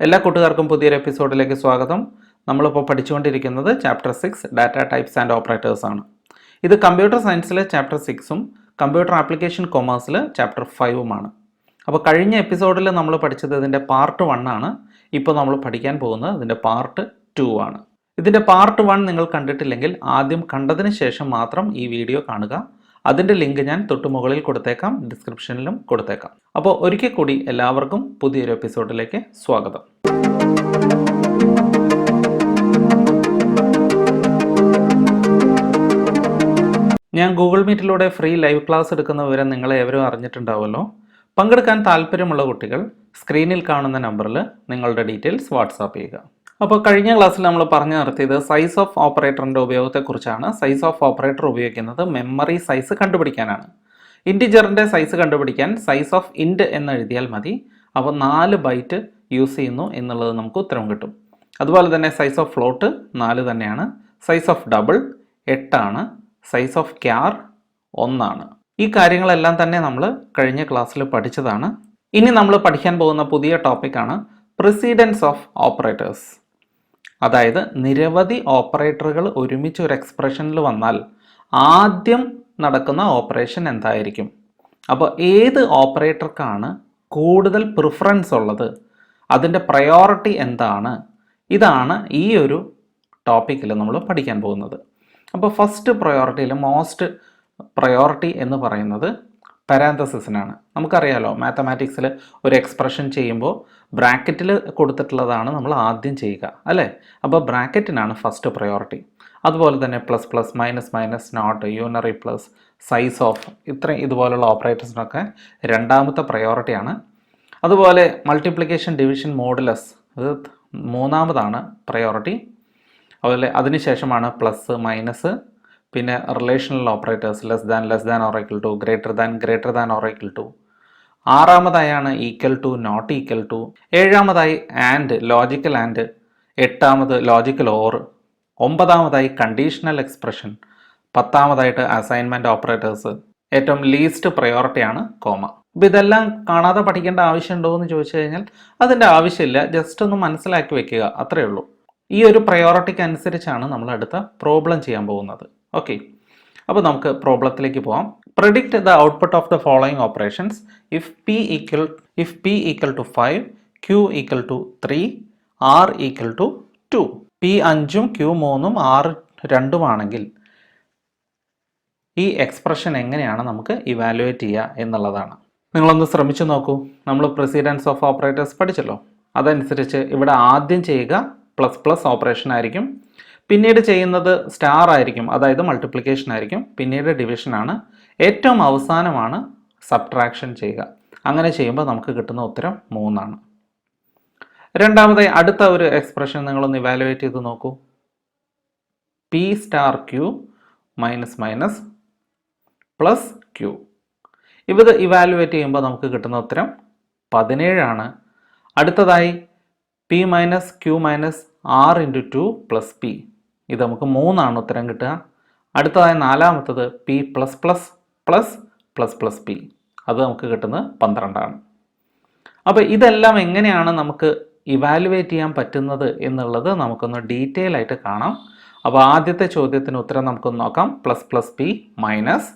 എല്ലാ കൂട്ടുകാർക്കും പുതിയൊരു എപ്പിസോഡിലേക്ക് സ്വാഗതം. നമ്മളിപ്പോൾ പഠിച്ചുകൊണ്ടിരിക്കുന്നത് chapter 6 data types and operators ആണ്. ഇത് കമ്പ്യൂട്ടർ സയൻസിലെ ചാപ്റ്റർ 6ഉം കമ്പ്യൂട്ടർ ആപ്ലിക്കേഷൻ കൊമേഴ്സിൽ ചാപ്റ്റർ 5ഉമാണ്. അപ്പോൾ കഴിഞ്ഞ എപ്പിസോഡിൽ നമ്മൾ പഠിച്ചത് ഇതിൻ്റെ പാർട്ട് 1 ആണ്. ഇപ്പോൾ നമ്മൾ പഠിക്കാൻ പോകുന്നത് ഇതിൻ്റെ പാർട്ട് 2 ആണ്. ഇതിൻ്റെ പാർട്ട് 1 നിങ്ങൾ കണ്ടിട്ടില്ലെങ്കിൽ ആദ്യം കണ്ടതിന് ശേഷം മാത്രം ഈ വീഡിയോ കാണുക. അതിൻ്റെ ലിങ്ക് ഞാൻ തൊട്ടുമുകളിൽ കൊടുത്തേക്കാം, ഡിസ്ക്രിപ്ഷനിലും കൊടുത്തേക്കാം. അപ്പോൾ ഒരിക്കൽ കൂടി എല്ലാവർക്കും പുതിയൊരു എപ്പിസോഡിലേക്ക് സ്വാഗതം. ഞാൻ ഗൂഗിൾ മീറ്റിലൂടെ ഫ്രീ ലൈവ് ക്ലാസ് എടുക്കുന്ന വിവരം നിങ്ങളെ ഏവരും അറിഞ്ഞിട്ടുണ്ടാവുമല്ലോ. പങ്കെടുക്കാൻ താല്പര്യമുള്ള കുട്ടികൾ സ്ക്രീനിൽ കാണുന്ന നമ്പറിൽ നിങ്ങളുടെ ഡീറ്റെയിൽസ് വാട്സാപ്പ് ചെയ്യുക. അപ്പോൾ കഴിഞ്ഞ ക്ലാസ്സിൽ നമ്മൾ പറഞ്ഞു നിർത്തിയത് സൈസ് ഓഫ് ഓപ്പറേറ്ററിൻ്റെ ഉപയോഗത്തെക്കുറിച്ചാണ്. സൈസ് ഓഫ് ഓപ്പറേറ്റർ ഉപയോഗിക്കുന്നത് മെമ്മറി സൈസ് കണ്ടുപിടിക്കാനാണ്. ഇൻറ്റിജറിൻ്റെ സൈസ് കണ്ടുപിടിക്കാൻ സൈസ് ഓഫ് ഇൻറ്റ് എന്ന് എഴുതിയാൽ മതി. അപ്പോൾ 4 ബൈറ്റ് യൂസ് ചെയ്യുന്നു എന്നുള്ളത് നമുക്ക് ഉത്തരം കിട്ടും. അതുപോലെ തന്നെ സൈസ് ഓഫ് ഫ്ലോട്ട് 4 തന്നെയാണ്. സൈസ് ഓഫ് ഡബിൾ 8 ആണ്. സൈസ് ഓഫ് ക്യാർ 1 ആണ്. ഈ കാര്യങ്ങളെല്ലാം തന്നെ നമ്മൾ കഴിഞ്ഞ ക്ലാസ്സിൽ പഠിച്ചതാണ്. ഇനി നമ്മൾ പഠിക്കാൻ പോകുന്ന പുതിയ ടോപ്പിക്കാണ് പ്രിസിഡൻസ് ഓഫ് ഓപ്പറേറ്റേഴ്സ്. അതായത് നിരവധി ഓപ്പറേറ്ററുകൾ ഒരുമിച്ച് ഒരു എക്സ്പ്രഷനിൽ വന്നാൽ ആദ്യം നടക്കുന്ന ഓപ്പറേഷൻ എന്തായിരിക്കും? അപ്പോൾ ഏത് ഓപ്പറേറ്റർക്കാണ് കൂടുതൽ പ്രിഫറൻസ് ഉള്ളത്, അതിൻ്റെ പ്രയോറിറ്റി എന്താണ്? ഇതാണ് ഈ ഒരു ടോപ്പിക്കിൽ നമ്മൾ പഠിക്കാൻ പോകുന്നത്. അപ്പോൾ ഫസ്റ്റ് പ്രയോറിറ്റിയിൽ മോസ്റ്റ് പ്രയോറിറ്റി എന്ന് പറയുന്നത് പാരാന്തസിസിനാണ്. നമുക്കറിയാലോ, മാത്തമാറ്റിക്സിൽ ഒരു എക്സ്പ്രഷൻ ചെയ്യുമ്പോൾ ബ്രാക്കറ്റിൽ കൊടുത്തിട്ടുള്ളതാണ് നമ്മൾ ആദ്യം ചെയ്യുക, അല്ലേ? അപ്പോൾ ബ്രാക്കറ്റിനാണ് ഫസ്റ്റ് പ്രയോറിറ്റി. അതുപോലെ തന്നെ plus plus, minus minus, not, unary plus, size of, ഇതുപോലുള്ള ഓപ്പറേറ്റേഴ്സിനൊക്കെ രണ്ടാമത്തെ പ്രയോറിറ്റിയാണ്. അതുപോലെ മൾട്ടിപ്ലിക്കേഷൻ, ഡിവിഷൻ, മോഡുലസ്, ഇത് മൂന്നാമതാണ് പ്രയോറിറ്റി. അതുപോലെ അതിനുശേഷമാണ് പ്ലസ്, മൈനസ്, പിന്നെ relational operators less than or equal to, greater than or equal to. ആറാമതായാണ് equal to, not equal to. ഏഴാമതായി ആൻഡ്, ലോജിക്കൽ ആൻഡ്. എട്ടാമത് ലോജിക്കൽ ഓർ. ഒമ്പതാമതായി കണ്ടീഷണൽ എക്സ്പ്രഷൻ. പത്താമതായിട്ട് അസൈൻമെൻറ്റ് ഓപ്പറേറ്റേഴ്സ്. ഏറ്റവും ലീസ്റ്റ് പ്രയോറിറ്റിയാണ് കോമ. അപ്പോൾ ഇതെല്ലാം കാണാതെ പഠിക്കേണ്ട ആവശ്യമുണ്ടോ എന്ന് ചോദിച്ചു കഴിഞ്ഞാൽ അതിൻ്റെ ആവശ്യമില്ല. ജസ്റ്റ് ഒന്ന് മനസ്സിലാക്കി വെക്കുക, അത്രയേ ഉള്ളൂ. ഈ ഒരു പ്രയോറിറ്റിക്ക് അനുസരിച്ചാണ് നമ്മൾ അടുത്ത പ്രോബ്ലം ചെയ്യാൻ പോകുന്നത്. ഓക്കെ, അപ്പോൾ നമുക്ക് പ്രോബ്ലത്തിലേക്ക് പോകാം. Predict the output of the following operations if P equal to 5, Q equal to 3, R equal to 2. P 5ഉം ക്യൂ 3ഉം ആർ 2ഉം ആണെങ്കിൽ ഈ എക്സ്പ്രഷൻ എങ്ങനെയാണ് നമുക്ക് ഇവാലുവേറ്റ് ചെയ്യുക എന്നുള്ളതാണ്. നിങ്ങളൊന്ന് ശ്രമിച്ചു നോക്കൂ. നമ്മൾ പ്രിസിഡൻസ് ഓഫ് ഓപ്പറേറ്റേഴ്സ് പഠിച്ചല്ലോ. അതനുസരിച്ച് ഇവിടെ ആദ്യം ചെയ്യുക പ്ലസ് പ്ലസ് ഓപ്പറേഷൻ ആയിരിക്കും. പിന്നീട് ചെയ്യുന്നത് സ്റ്റാർ ആയിരിക്കും, അതായത് മൾട്ടിപ്ലിക്കേഷൻ ആയിരിക്കും. പിന്നീട് ഡിവിഷൻ ആണ്. ഏറ്റവും അവസാനമാണ് സബ്ട്രാക്ഷൻ ചെയ്യുക. അങ്ങനെ ചെയ്യുമ്പോൾ നമുക്ക് കിട്ടുന്ന ഉത്തരം 3 ആണ്. രണ്ടാമതായി അടുത്ത ഒരു എക്സ്പ്രഷൻ നിങ്ങളൊന്ന് ഇവാലുവേറ്റ് ചെയ്ത് നോക്കൂ. P star Q minus minus plus Q. ഇത് ഇവാലുവേറ്റ് ചെയ്യുമ്പോൾ നമുക്ക് കിട്ടുന്ന ഉത്തരം 17 ആണ്. അടുത്തതായി P minus Q minus R into 2 plus P. ഇത് നമുക്ക് 3 ആണ് ഉത്തരം കിട്ടുക. അടുത്തതായി നാലാമത്തത് P plus plus plus plus plus P. അത് നമുക്ക് കിട്ടുന്നത് 12 ആണ്. അപ്പോൾ ഇതെല്ലാം എങ്ങനെയാണ് നമുക്ക് ഇവാലുവേറ്റ് ചെയ്യാൻ പറ്റുന്നത് എന്നുള്ളത് നമുക്കൊന്ന് ഡീറ്റെയിൽ ആയിട്ട് കാണാം. അപ്പോൾ ആദ്യത്തെ ചോദ്യത്തിന് ഉത്തരം നമുക്കൊന്ന് നോക്കാം. Plus plus P minus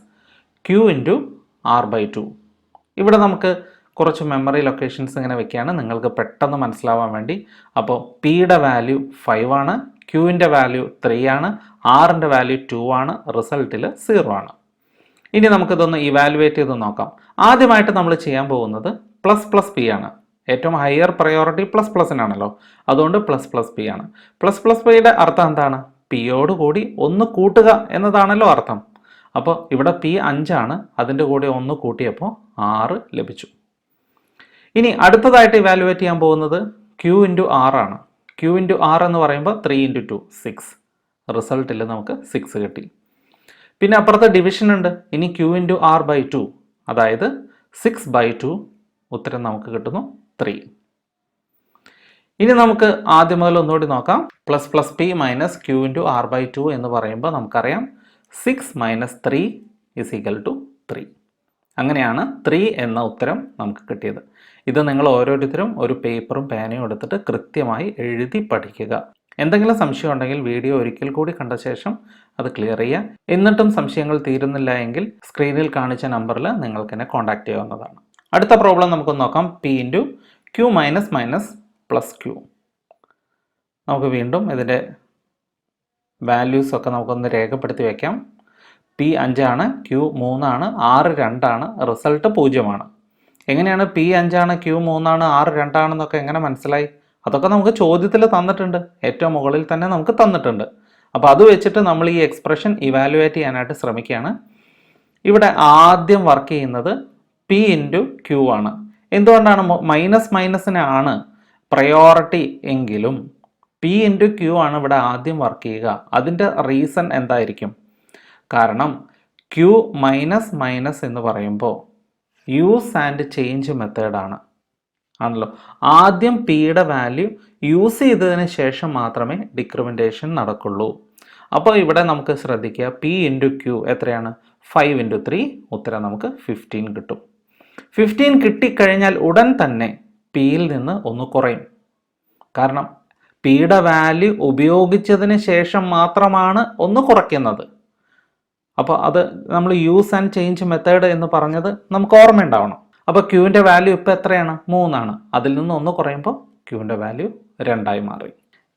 Q into R by 2. ഇവിടെ നമുക്ക് കുറച്ച് മെമ്മറി ലൊക്കേഷൻസ് ഇങ്ങനെ വെക്കുകയാണ് നിങ്ങൾക്ക് പെട്ടെന്ന് മനസ്സിലാവാൻ വേണ്ടി. അപ്പോൾ പിയുടെ വാല്യൂ 5 ആണ്, ക്യൂവിൻ്റെ വാല്യൂ 3 ആണ്, ആറിൻ്റെ വാല്യൂ 2 ആണ്, റിസൾട്ടിൽ 0 ആണ്. ഇനി നമുക്കിതൊന്ന് ഇവാലുവേറ്റ് ചെയ്ത് നോക്കാം. ആദ്യമായിട്ട് നമ്മൾ ചെയ്യാൻ പോകുന്നത് പ്ലസ് പ്ലസ് പി ആണ്. ഏറ്റവും ഹയർ പ്രയോറിറ്റി പ്ലസ് പ്ലസിനാണല്ലോ, അതുകൊണ്ട് പ്ലസ് പ്ലസ് പി ആണ്. പ്ലസ് പ്ലസ് പിയുടെ അർത്ഥം എന്താണ്? പിയോട് കൂടി 1 കൂട്ടുക എന്നതാണല്ലോ അർത്ഥം. അപ്പോൾ ഇവിടെ പി 5 ആണ്, അതിൻ്റെ കൂടെ 1 കൂട്ടിയപ്പോൾ 6 ലഭിച്ചു. ഇനി അടുത്തതായിട്ട് ഇവാലുവേറ്റ് ചെയ്യാൻ പോകുന്നത് ക്യൂ ഇൻറ്റു ആർ ആണ്. ക്യൂ ഇൻറ്റു ആർ എന്ന് പറയുമ്പോൾ 3 ഇൻറ്റു 2 6. റിസൾട്ടിൽ നമുക്ക് 6 കിട്ടി. പിന്നെ അപ്പുറത്ത് ഡിവിഷൻ ഉണ്ട്. ഇനി ക്യൂ ഇൻറ്റു ആർ ബൈ 2, അതായത് 6 ബൈ 2. ഉത്തരം നമുക്ക് കിട്ടുന്നു 3. ഇനി നമുക്ക് ആദ്യം മുതൽ ഒന്നുകൂടി നോക്കാം. Plus plus P minus Q into R by 2 എന്ന് പറയുമ്പോൾ നമുക്കറിയാം 6 മൈനസ് 3 ഇസ് ഈക്വൽ ടു 3. അങ്ങനെയാണ് 3 എന്ന ഉത്തരം നമുക്ക് കിട്ടിയത്. ഇത് നിങ്ങൾ ഓരോരുത്തരും ഒരു പേപ്പറും പേനയും എടുത്തിട്ട് കൃത്യമായി എഴുതി പഠിക്കുക. എന്തെങ്കിലും സംശയം ഉണ്ടെങ്കിൽ വീഡിയോ ഒരിക്കൽ കൂടി കണ്ട ശേഷം അത് ക്ലിയർ ചെയ്യുക. എന്നിട്ടും സംശയങ്ങൾ തീരുന്നില്ല എങ്കിൽ സ്ക്രീനിൽ കാണിച്ച നമ്പറിൽ നിങ്ങൾക്ക് എന്നെ കോൺടാക്ട് ചെയ്യാവുന്നതാണ്. അടുത്ത പ്രോബ്ലം നമുക്കൊന്ന് നോക്കാം. P into Q minus minus plus Q. നമുക്ക് വീണ്ടും ഇതിൻ്റെ വാല്യൂസ് ഒക്കെ നമുക്കൊന്ന് രേഖപ്പെടുത്തി വയ്ക്കാം. പി 5 ആണ്, ക്യൂ 3 ആണ്, R 2 ആണ്, റിസൾട്ട് 0 ആണ്. എങ്ങനെയാണ് പി 5 ആണ്, ക്യൂ 3 ആണ്, R 2 ആണെന്നൊക്കെ എങ്ങനെ മനസ്സിലായി? അതൊക്കെ നമുക്ക് ചോദ്യത്തിൽ തന്നിട്ടുണ്ട്, ഏറ്റവും മുകളിൽ തന്നെ നമുക്ക് തന്നിട്ടുണ്ട്. അപ്പോൾ അത് വെച്ചിട്ട് നമ്മൾ ഈ എക്സ്പ്രഷൻ ഇവാലുവേറ്റ് ചെയ്യാനായിട്ട് ശ്രമിക്കുകയാണ്. ഇവിടെ ആദ്യം വർക്ക് ചെയ്യുന്നത് പി ഇൻറ്റു ക്യൂ ആണ്. എന്തുകൊണ്ടാണ്? മൈനസ് മൈനസിനാണ് പ്രയോറിറ്റി എങ്കിലും പി ഇൻറ്റു ക്യൂ ആണ് ഇവിടെ ആദ്യം വർക്ക് ചെയ്യുക. അതിൻ്റെ റീസൺ എന്തായിരിക്കും? കാരണം ക്യൂ മൈനസ് മൈനസ് എന്ന് പറയുമ്പോൾ യൂസ് ആൻഡ് ചേഞ്ച് മെത്തേഡാണ് ആണല്ലോ. ആദ്യം പിയുടെ വാല്യൂ യൂസ് ചെയ്തതിന് ശേഷം മാത്രമേ ഡിക്രിമെൻറ്റേഷൻ നടക്കുള്ളൂ. അപ്പോൾ ഇവിടെ നമുക്ക് ശ്രദ്ധിക്കുക, പി ഇൻറ്റു ക്യൂ എത്രയാണ്? 5 ഇൻറ്റു 3, ഉത്തരം നമുക്ക് 15 കിട്ടും. 15 കിട്ടിക്കഴിഞ്ഞാൽ ഉടൻ തന്നെ പിയിൽ നിന്ന് ഒന്ന് കുറയും. കാരണം പിയുടെ വാല്യൂ ഉപയോഗിച്ചതിന് ശേഷം മാത്രമാണ് ഒന്ന് കുറയ്ക്കുന്നത്. അപ്പോൾ അത് നമ്മൾ യൂസ് ആൻഡ് ചേഞ്ച് മെത്തേഡ് എന്ന് പറഞ്ഞത് നമുക്ക് ഓർമ്മയുണ്ടാവണം. അപ്പോൾ ക്യൂവിൻ്റെ വാല്യൂ ഇപ്പോൾ എത്രയാണ്? 3 ആണ്. അതിൽ നിന്ന് ഒന്ന് കുറയുമ്പോൾ ക്യൂവിൻ്റെ വാല്യൂ 2 മാറി.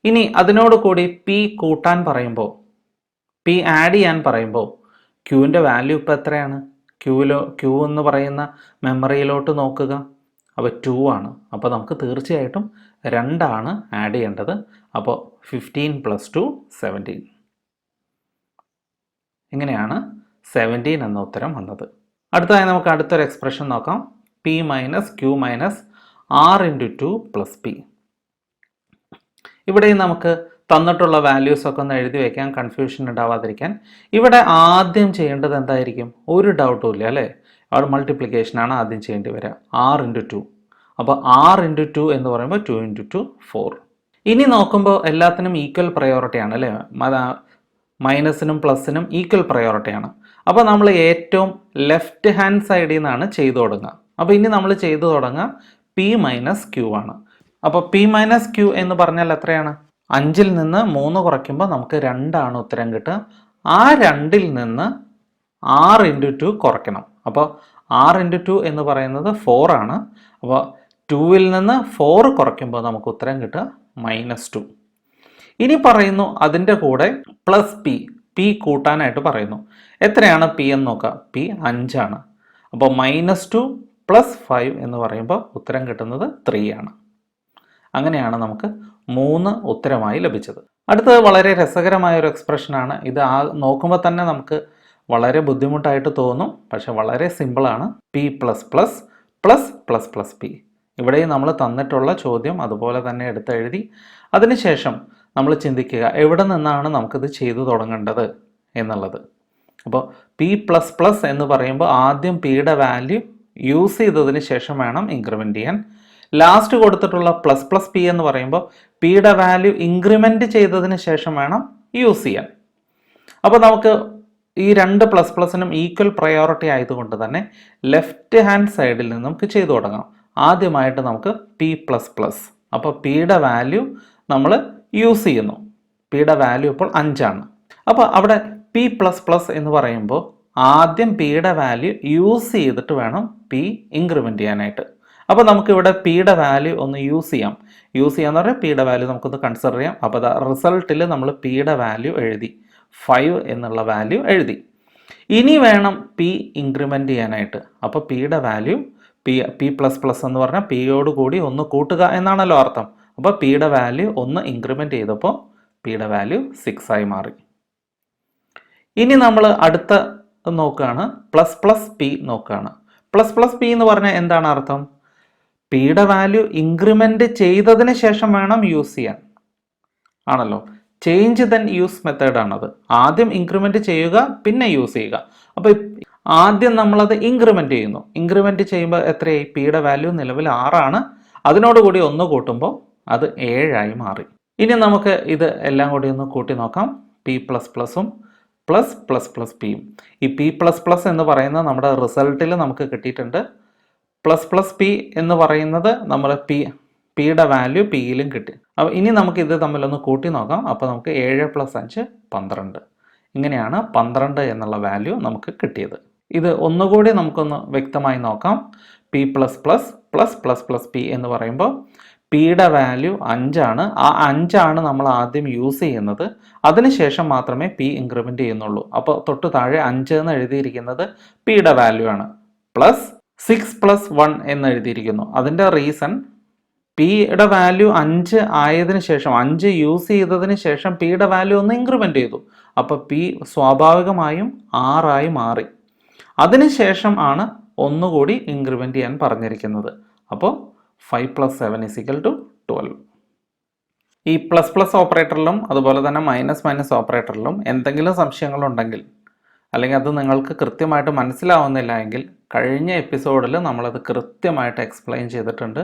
ഇനി അതിനോട് കൂടി പി കൂട്ടാൻ പറയുമ്പോൾ, പി ആഡ് ചെയ്യാൻ പറയുമ്പോൾ ക്യൂവിൻ്റെ വാല്യൂ ഇപ്പോൾ എത്രയാണ്? ക്യൂ എന്ന് പറയുന്ന മെമ്മറിയിലോട്ട് നോക്കുക. അപ്പോൾ 2 ആണ്. അപ്പോൾ നമുക്ക് തീർച്ചയായിട്ടും 2 ആണ് ആഡ് ചെയ്യേണ്ടത്. അപ്പോൾ 15 + 2 17. ഇങ്ങനെയാണ് 17 എന്ന ഉത്തരം വന്നത്. അടുത്തതായി നമുക്ക് അടുത്തൊരു എക്സ്പ്രഷൻ നോക്കാം. P minus Q minus R into 2 plus P. ഇവിടെ നമുക്ക് തന്നിട്ടുള്ള വാല്യൂസ് ഒക്കെ ഒന്ന് എഴുതി വയ്ക്കാൻ, കൺഫ്യൂഷൻ ഉണ്ടാവാതിരിക്കാൻ. ഇവിടെ ആദ്യം ചെയ്യേണ്ടത് എന്തായിരിക്കും? ഒരു ഡൗട്ടും ഇല്ല അല്ലേ? അവിടെ മൾട്ടിപ്ലിക്കേഷനാണ് ആദ്യം ചെയ്യേണ്ടി വരിക. R into 2. അപ്പോൾ R ഇൻറ്റു 2 എന്ന് പറയുമ്പോൾ 2 ഇൻറ്റു 2 4. ഇനി നോക്കുമ്പോൾ എല്ലാത്തിനും ഈക്വൽ പ്രയോറിറ്റിയാണ് അല്ലേ? മൈനസിനും പ്ലസിനും ഈക്വൽ പ്രയോറിറ്റിയാണ്. അപ്പോൾ നമ്മൾ ഏറ്റവും ലെഫ്റ്റ് ഹാൻഡ് സൈഡിൽ നിന്നാണ് ചെയ്തു തുടങ്ങുക. അപ്പോൾ ഇനി നമ്മൾ ചെയ്തു തുടങ്ങുക പി മൈനസ് ക്യൂ ആണ്. അപ്പോൾ പി മൈനസ് ക്യൂ എന്ന് പറഞ്ഞാൽ എത്രയാണ്? 5ൽ നിന്ന് 3 കുറയ്ക്കുമ്പോൾ നമുക്ക് 2 ആണ് ഉത്തരം കിട്ടുക. ആ 2ൽ നിന്ന് R ഇൻറ്റു 2 കുറയ്ക്കണം. അപ്പോൾ R ഇൻറ്റു 2 എന്ന് പറയുന്നത് 4 ആണ്. അപ്പോൾ 2ൽ നിന്ന് 4 കുറയ്ക്കുമ്പോൾ നമുക്ക് ഉത്തരം കിട്ടുക -2. ഇനി പറയുന്നു അതിൻ്റെ കൂടെ പ്ലസ് പി കൂട്ടാനായിട്ട് പറയുന്നു. എത്രയാണ് പി എന്ന് നോക്കാം. പി 5 ആണ്. അപ്പോൾ -2 + 5 എന്ന് പറയുമ്പോൾ ഉത്തരം കിട്ടുന്നത് 3 ആണ്. അങ്ങനെയാണ് നമുക്ക് 3 ഉത്തരമായി ലഭിച്ചത്. അടുത്തത് വളരെ രസകരമായ ഒരു എക്സ്പ്രഷനാണ്. ഇത് നോക്കുമ്പോൾ തന്നെ നമുക്ക് വളരെ ബുദ്ധിമുട്ടായിട്ട് തോന്നും, പക്ഷെ വളരെ സിമ്പിളാണ്. P plus plus plus plus plus P. ഇവിടെയും നമ്മൾ തന്നിട്ടുള്ള ചോദ്യം അതുപോലെ തന്നെ എടുത്തെഴുതി അതിനുശേഷം നമ്മൾ ചിന്തിക്കുക എവിടെ നിന്നാണ് നമുക്കിത് ചെയ്തു തുടങ്ങേണ്ടത് എന്നുള്ളത്. അപ്പോൾ പി പ്ലസ് പ്ലസ് എന്ന് പറയുമ്പോൾ ആദ്യം പിയുടെ വാല്യൂ യൂസ് ചെയ്തതിന് ശേഷം വേണം ഇൻക്രിമെൻറ്റ് ചെയ്യാൻ. ലാസ്റ്റ് കൊടുത്തിട്ടുള്ള പ്ലസ് പ്ലസ് പി എന്ന് പറയുമ്പോൾ പിയുടെ വാല്യൂ ഇൻക്രിമെൻറ്റ് ചെയ്തതിന് ശേഷം വേണം യൂസ് ചെയ്യാൻ. അപ്പോൾ നമുക്ക് ഈ 2 പ്ലസ് പ്ലസിനും ഈക്വൽ പ്രയോറിറ്റി ആയതുകൊണ്ട് തന്നെ ലെഫ്റ്റ് ഹാൻഡ് സൈഡിൽ നിന്ന് നമുക്ക് ചെയ്തു തുടങ്ങാം. ആദ്യമായിട്ട് നമുക്ക് പി പ്ലസ് പ്ലസ്. അപ്പോൾ പിയുടെ വാല്യൂ നമ്മൾ യൂസ് ചെയ്യുന്നു. പിയുടെ വാല്യൂ ഇപ്പോൾ 5 ആണ്. അപ്പോൾ അവിടെ പി പ്ലസ് പ്ലസ് എന്ന് പറയുമ്പോൾ ആദ്യം പിയുടെ വാല്യൂ യൂസ് ചെയ്തിട്ട് വേണം പി ഇൻക്രിമെൻറ്റ് ചെയ്യാനായിട്ട്. അപ്പോൾ നമുക്കിവിടെ പിയുടെ വാല്യൂ ഒന്ന് യൂസ് ചെയ്യാന്ന് പറഞ്ഞാൽ പിയുടെ വാല്യൂ നമുക്കൊന്ന് കൺസിഡർ ചെയ്യാം. അപ്പോൾ റിസൾട്ടിൽ നമ്മൾ പിയുടെ വാല്യൂ എഴുതി, 5 എന്നുള്ള വാല്യൂ എഴുതി. ഇനി വേണം പി ഇൻക്രിമെൻറ്റ് ചെയ്യാനായിട്ട്. അപ്പോൾ പിയുടെ വാല്യൂ പി പ്ലസ് പ്ലസ് എന്ന് പറഞ്ഞാൽ പിയോട് കൂടി ഒന്ന് കൂട്ടുക എന്നാണല്ലോ അർത്ഥം. അപ്പോൾ പിയുടെ വാല്യൂ ഒന്ന് ഇൻക്രിമെൻറ്റ് ചെയ്തപ്പോൾ പിയുടെ വാല്യൂ 6 ആയി മാറി. ഇനി നമ്മൾ അടുത്ത നോക്കുകയാണ്, പ്ലസ് പ്ലസ് പി നോക്കുകയാണ്. പ്ലസ് പ്ലസ് പി എന്ന് പറഞ്ഞാൽ എന്താണ് അർത്ഥം? പിയുടെ വാല്യൂ ഇൻക്രിമെൻറ്റ് ചെയ്തതിന് ശേഷം വേണം യൂസ് ചെയ്യാൻ ആണല്ലോ. ചേഞ്ച് ദെൻ യൂസ് മെത്തേഡാണത്. ആദ്യം ഇൻക്രിമെൻറ്റ് ചെയ്യുക, പിന്നെ യൂസ് ചെയ്യുക. അപ്പോൾ ആദ്യം നമ്മളത് ഇൻക്രിമെൻറ്റ് ചെയ്യുന്നു. ഇൻക്രിമെൻറ്റ് ചെയ്യുമ്പോൾ എത്രയായി? പിയുടെ വാല്യൂ നിലവിൽ 6 ആണ്. അതിനോടുകൂടി 1 കൂട്ടുമ്പോൾ അത് 7 ആയി മാറി. ഇനി നമുക്ക് ഇത് എല്ലാം കൂടി ഒന്ന് കൂട്ടി നോക്കാം. പി പ്ലസ് പ്ലസും പ്ലസ് പ്ലസ് പ്ലസ് പിയും. ഈ പി പ്ലസ് പ്ലസ് എന്ന് പറയുന്നത് നമ്മുടെ റിസൾട്ടിൽ നമുക്ക് കിട്ടിയിട്ടുണ്ട്. പ്ലസ് പ്ലസ് പി എന്ന് പറയുന്നത് നമ്മൾ പിയുടെ വാല്യൂ പിയിലും കിട്ടി. അപ്പോൾ ഇനി നമുക്ക് ഇത് തമ്മിലൊന്ന് കൂട്ടി നോക്കാം. അപ്പോൾ നമുക്ക് 7 + 5 12. ഇങ്ങനെയാണ് 12 എന്നുള്ള വാല്യൂ നമുക്ക് കിട്ടിയത്. ഇത് ഒന്നുകൂടി നമുക്കൊന്ന് വ്യക്തമായി നോക്കാം. P plus plus plus plus plus P എന്ന് പറയുമ്പോൾ പിയുടെ വാല്യൂ 5 ആണ്. ആ 5 ആണ് നമ്മൾ ആദ്യം യൂസ് ചെയ്യുന്നത്. അതിനുശേഷം മാത്രമേ പി ഇൻക്രിമെൻറ്റ് ചെയ്യുന്നുള്ളൂ. അപ്പോൾ തൊട്ട് താഴെ 5 എന്ന് എഴുതിയിരിക്കുന്നത് പിയുടെ വാല്യൂ ആണ്. പ്ലസ് 6 + 1 എന്ന് എഴുതിയിരിക്കുന്നു. അതിൻ്റെ റീസൺ പിയുടെ വാല്യൂ 5 ആയതിനു ശേഷം 5 യൂസ് ചെയ്തതിന് ശേഷം പിയുടെ വാല്യൂ ഒന്ന് ഇൻക്രിമെൻറ്റ് ചെയ്തു. അപ്പോൾ പി സ്വാഭാവികമായും 6 ആയി മാറി. അതിനുശേഷം ആണ് ഒന്നുകൂടി ഇൻക്രിമെൻറ്റ് ചെയ്യാൻ പറഞ്ഞിരിക്കുന്നത്. അപ്പോൾ 5 + 7 = 12. ഈ പ്ലസ് പ്ലസ് ഓപ്പറേറ്ററിലും അതുപോലെ തന്നെ മൈനസ് മൈനസ് ഓപ്പറേറ്ററിലും എന്തെങ്കിലും സംശയങ്ങളുണ്ടെങ്കിൽ, അല്ലെങ്കിൽ അത് നിങ്ങൾക്ക് കൃത്യമായിട്ട് മനസ്സിലാവുന്നില്ല എങ്കിൽ, കഴിഞ്ഞ എപ്പിസോഡിൽ നമ്മളത് കൃത്യമായിട്ട് എക്സ്പ്ലെയിൻ ചെയ്തിട്ടുണ്ട്.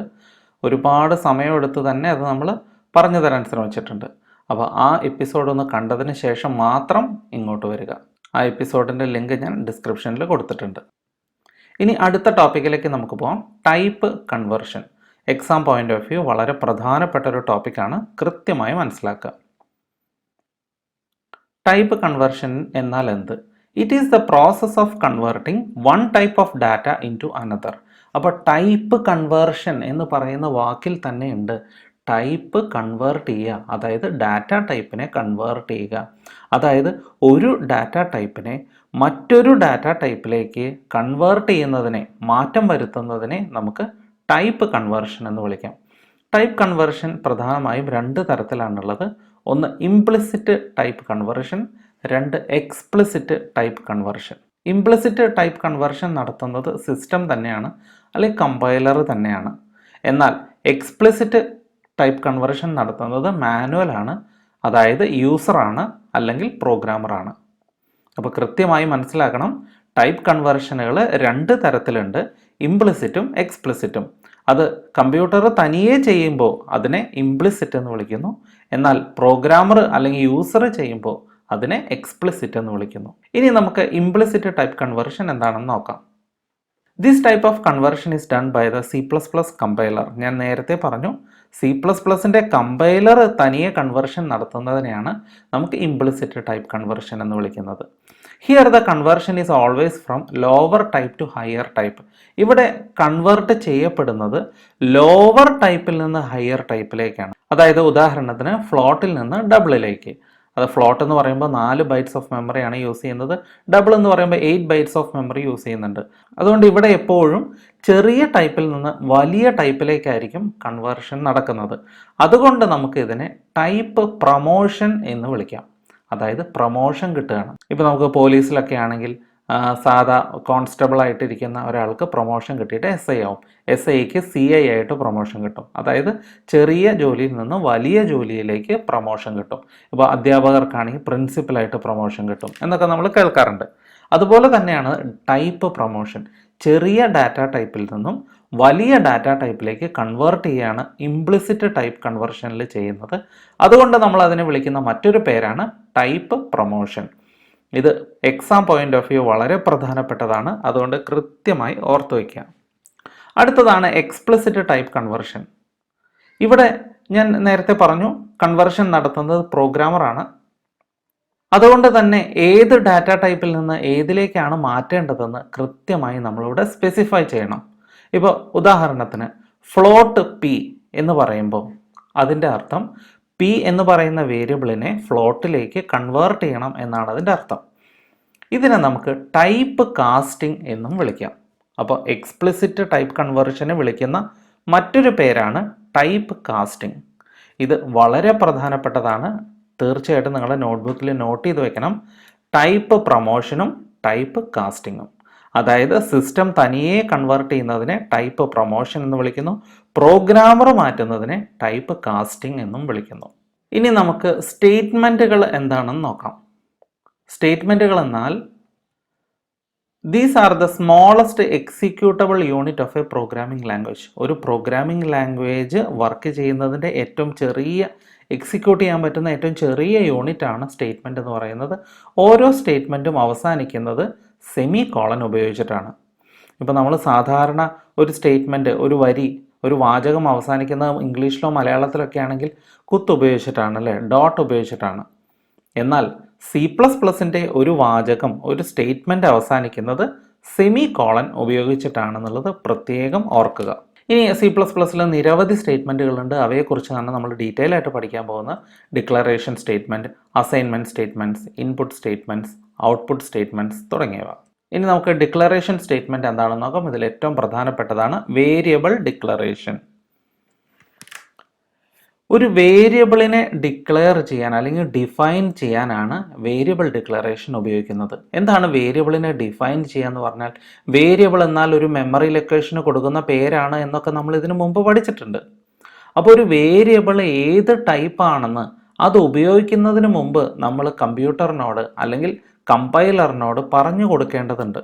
ഒരുപാട് സമയമെടുത്ത് തന്നെ അത് നമ്മൾ പറഞ്ഞു തരാൻ ശ്രമിച്ചിട്ടുണ്ട്. അപ്പോൾ ആ എപ്പിസോഡ് ഒന്ന് കണ്ടതിന് ശേഷം മാത്രം ഇങ്ങോട്ട് വരിക. ആ എപ്പിസോഡിൻ്റെ ലിങ്ക് ഞാൻ ഡിസ്ക്രിപ്ഷനിൽ കൊടുത്തിട്ടുണ്ട്. ഇനി അടുത്ത ടോപ്പിക്കിലേക്ക് നമുക്ക് പോകാം. Type conversion. Exam point of view വളരെ പ്രധാനപ്പെട്ട ഒരു ടോപ്പിക്കാണ്. കൃത്യമായി മനസ്സിലാക്കുക. ടൈപ്പ് കൺവേർഷൻ എന്നാൽ എന്ത്? It is the process of converting one type of data into another. അപ്പോൾ ടൈപ്പ് കൺവേർഷൻ എന്ന് പറയുന്ന വാക്കിൽ തന്നെ ഉണ്ട് ടൈപ്പ് കൺവേർട്ട് ചെയ്യുക, അതായത് ഡാറ്റ ടൈപ്പിനെ കൺവേർട്ട് ചെയ്യുക. അതായത് ഒരു ഡാറ്റ ടൈപ്പിനെ മറ്റൊരു ഡാറ്റ ടൈപ്പിലേക്ക് കൺവേർട്ട് ചെയ്യുന്നതിനെ, മാറ്റം വരുത്തുന്നതിനെ നമുക്ക് ടൈപ്പ് കൺവേർഷൻ എന്ന് വിളിക്കാം. ടൈപ്പ് കൺവേർഷൻ പ്രധാനമായും 2 തരത്തിലാണുള്ളത്. ഒന്ന് implicit type conversion, 2 explicit type conversion. Implicit type conversion നടത്തുന്നത് സിസ്റ്റം തന്നെയാണ്, അല്ലെങ്കിൽ കമ്പൈലർ തന്നെയാണ്. എന്നാൽ എക്സ്പ്ലിസിറ്റ് ടൈപ്പ് കൺവേർഷൻ നടത്തുന്നത് മാനുവലാണ്, അതായത് യൂസറാണ് അല്ലെങ്കിൽ പ്രോഗ്രാമറാണ്. അപ്പോൾ കൃത്യമായി മനസ്സിലാക്കണം, ടൈപ്പ് കൺവേർഷനുകൾ 2 തരത്തിലുണ്ട്, ഇംപ്ലിസിറ്റും എക്സ്പ്ലിസിറ്റും. അത് കമ്പ്യൂട്ടർ തനിയെ ചെയ്യുമ്പോൾ അതിനെ ഇംപ്ലിസിറ്റ് എന്ന് വിളിക്കുന്നു. എന്നാൽ പ്രോഗ്രാമർ അല്ലെങ്കിൽ യൂസർ ചെയ്യുമ്പോൾ അതിനെ എക്സ്പ്ലിസിറ്റ് എന്ന് വിളിക്കുന്നു. ഇനി നമുക്ക് ഇംപ്ലിസിറ്റ് ടൈപ്പ് കൺവേർഷൻ എന്താണെന്ന് നോക്കാം. This type of conversion is done by the C++ compiler. ഞാൻ നേരത്തെ പറഞ്ഞു, C++ൻ്റെ കമ്പൈലർ തനിയെ കൺവേർഷൻ നടത്തുന്നതിനെയാണ് നമുക്ക് ഇംപ്ലിസിറ്റ് ടൈപ്പ് കൺവേർഷൻ എന്ന് വിളിക്കുന്നത്. Here the conversion is always from lower type two higher type. ഇവിടെ കൺവേർട്ട് ചെയ്യപ്പെടുന്നത് ലോവർ ടൈപ്പിൽ നിന്ന് ഹയർ ടൈപ്പിലേക്കാണ്. അതായത് ഉദാഹരണത്തിന് ഫ്ലോട്ടിൽ നിന്ന് ഡബിളിലേക്ക്. അത് ഫ്ലോട്ട് എന്ന് പറയുമ്പോൾ 4 ബൈറ്റ്സ് ഓഫ് മെമ്മറിയാണ് യൂസ് ചെയ്യുന്നത്. ഡബിൾ എന്ന് പറയുമ്പോൾ 8 ബൈറ്റ്സ് ഓഫ് മെമ്മറി യൂസ് ചെയ്യുന്നുണ്ട്. അതുകൊണ്ട് ഇവിടെ എപ്പോഴും ചെറിയ ടൈപ്പിൽ നിന്ന് വലിയ ടൈപ്പിലേക്കായിരിക്കും കൺവേർഷൻ നടക്കുന്നത്. അതുകൊണ്ട് നമുക്ക് ഇതിനെ ടൈപ്പ് പ്രൊമോഷൻ എന്ന് വിളിക്കാം. അതായത് പ്രൊമോഷൻ കിട്ടുകയാണ്. ഇപ്പോൾ നമുക്ക് പോലീസിലൊക്കെ ആണെങ്കിൽ സാധാ കോൺസ്റ്റബിൾ ആയിട്ടിരിക്കുന്ന ഒരാൾക്ക് പ്രൊമോഷൻ കിട്ടിയിട്ട് SI ആവും. SIക്ക് CI ആയിട്ട് പ്രൊമോഷൻ കിട്ടും. അതായത് ചെറിയ ജോലിയിൽ നിന്ന് വലിയ ജോലിയിലേക്ക് പ്രൊമോഷൻ കിട്ടും. ഇപ്പോൾ അധ്യാപകർക്കാണെങ്കിൽ പ്രിൻസിപ്പലായിട്ട് പ്രൊമോഷൻ കിട്ടും എന്നൊക്കെ നമ്മൾ കേൾക്കാറുണ്ട്. അതുപോലെ തന്നെയാണ് ടൈപ്പ് പ്രൊമോഷൻ. ചെറിയ ഡാറ്റ ടൈപ്പിൽ നിന്നും വലിയ ഡാറ്റ ടൈപ്പിലേക്ക് കൺവേർട്ട് ചെയ്യുകയാണ് ഇംപ്ലിസിറ്റ് ടൈപ്പ് കൺവേർഷനിൽ ചെയ്യുന്നത്. അതുകൊണ്ട് നമ്മൾ അതിനെ വിളിക്കുന്ന മറ്റൊരു പേരാണ് ടൈപ്പ് പ്രൊമോഷൻ. ഇത് എക്സാം പോയിന്റ് ഓഫ് വ്യൂ വളരെ പ്രധാനപ്പെട്ടതാണ്. അതുകൊണ്ട് കൃത്യമായി ഓർത്തു വയ്ക്കുക. അടുത്തതാണ് എക്സ്പ്ലിസിറ്റ് ടൈപ്പ് കൺവേർഷൻ. ഇവിടെ ഞാൻ നേരത്തെ പറഞ്ഞു, കൺവേർഷൻ നടത്തുന്നത് പ്രോഗ്രാമറാണ്. അതുകൊണ്ട് തന്നെ ഏത് ഡാറ്റ ടൈപ്പിൽ നിന്ന് ഏതിലേക്കാണ് മാറ്റേണ്ടതെന്ന് കൃത്യമായി നമ്മളിവിടെ സ്പെസിഫൈ ചെയ്യണം. ഇപ്പോൾ ഉദാഹരണത്തിന് ഫ്ലോട്ട് പി എന്ന് പറയുമ്പോൾ അതിൻ്റെ അർത്ഥം പി എന്ന് പറയുന്ന വേരിയബിളിനെ ഫ്ലോട്ടിലേക്ക് കൺവേർട്ട് ചെയ്യണം എന്നാണ് അതിൻ്റെ അർത്ഥം. ഇതിനെ നമുക്ക് ടൈപ്പ് കാസ്റ്റിംഗ് എന്നും വിളിക്കാം. അപ്പോൾ എക്സ്പ്ലിസിറ്റ് ടൈപ്പ് കൺവേർഷനെ വിളിക്കുന്ന മറ്റൊരു പേരാണ് ടൈപ്പ് കാസ്റ്റിംഗ്. ഇത് വളരെ പ്രധാനപ്പെട്ടതാണ്. തീർച്ചയായിട്ടും നിങ്ങളുടെ നോട്ട്ബുക്കിൽ നോട്ട് ചെയ്ത് വെക്കണം. ടൈപ്പ് പ്രൊമോഷനും ടൈപ്പ് കാസ്റ്റിങ്ങും. അതായത് സിസ്റ്റം തനിയെ കൺവേർട്ട് ചെയ്യുന്നതിനെ ടൈപ്പ് പ്രൊമോഷൻ എന്ന് വിളിക്കുന്നു. പ്രോഗ്രാമർ മാറ്റുന്നതിനെ ടൈപ്പ് കാസ്റ്റിംഗ് എന്നും വിളിക്കുന്നു. ഇനി നമുക്ക് സ്റ്റേറ്റ്മെൻറ്റുകൾ എന്താണെന്ന് നോക്കാം. സ്റ്റേറ്റ്മെൻറ്റുകൾ എന്നാൽ these are the smallest executable unit of A programming language. ഒരു പ്രോഗ്രാമിംഗ് ലാംഗ്വേജ് വർക്ക് ചെയ്യുന്നതിൻ്റെ ഏറ്റവും ചെറിയ എക്സിക്യൂട്ട് ചെയ്യാൻ പറ്റുന്ന ഏറ്റവും ചെറിയ യൂണിറ്റ് ആണ് സ്റ്റേറ്റ്മെൻറ്റ് എന്ന് പറയുന്നത്. ഓരോ സ്റ്റേറ്റ്മെൻറ്റും അവസാനിക്കുന്നത് സെമി കോളൻ ഉപയോഗിച്ചിട്ടാണ്. ഇപ്പോൾ നമ്മൾ സാധാരണ ഒരു സ്റ്റേറ്റ്മെൻറ്റ്, ഒരു വരി, ഒരു വാചകം അവസാനിക്കുന്നത് ഇംഗ്ലീഷിലോ മലയാളത്തിലൊക്കെ ആണെങ്കിൽ കുത്ത് ഉപയോഗിച്ചിട്ടാണ്, അല്ലേ, ഡോട്ട് ഉപയോഗിച്ചിട്ടാണ്. എന്നാൽ C++ൻ്റെ ഒരു വാചകം, ഒരു സ്റ്റേറ്റ്മെൻറ്റ് അവസാനിക്കുന്നത് സെമി കോളൻ ഉപയോഗിച്ചിട്ടാണെന്നുള്ളത് പ്രത്യേകം ഓർക്കുക. ഇനി C++ൽ നിരവധി സ്റ്റേറ്റ്മെൻറ്റുകളുണ്ട്. അവയെക്കുറിച്ചാണ് നമ്മൾ ഡീറ്റെയിൽ ആയിട്ട് പഠിക്കാൻ പോകുന്നത്. Declaration statement, assignment statements, input statements, output statements തുടങ്ങിയവ. ഇനി നമുക്ക് ഡിക്ലറേഷൻ സ്റ്റേറ്റ്മെൻറ്റ് എന്താണെന്ന് നോക്കാം. ഇതിൽ ഏറ്റവും പ്രധാനപ്പെട്ടതാണ് വേരിയബിൾ ഡിക്ലറേഷൻ. ഒരു വേരിയബിളിനെ ഡിക്ലെയർ ചെയ്യാൻ അല്ലെങ്കിൽ ഡിഫൈൻ ചെയ്യാനാണ് വേരിയബിൾ ഡിക്ലറേഷൻ ഉപയോഗിക്കുന്നത്. എന്താണ് വേരിയബിളിനെ ഡിഫൈൻ ചെയ്യുക എന്ന് പറഞ്ഞാൽ? വേരിയബിൾ എന്നാൽ ഒരു മെമ്മറി ലൊക്കേഷന് കൊടുക്കുന്ന പേരാണ് എന്നൊക്കെ നമ്മൾ ഇതിനു മുമ്പ് പഠിച്ചിട്ടുണ്ട്. അപ്പോൾ ഒരു വേരിയബിൾ ഏത് ടൈപ്പാണെന്ന് അത് ഉപയോഗിക്കുന്നതിന് മുമ്പ് നമ്മൾ കമ്പ്യൂട്ടറിനോട് അല്ലെങ്കിൽ കമ്പൈലറിനോട് പറഞ്ഞു കൊടുക്കേണ്ടതുണ്ട്.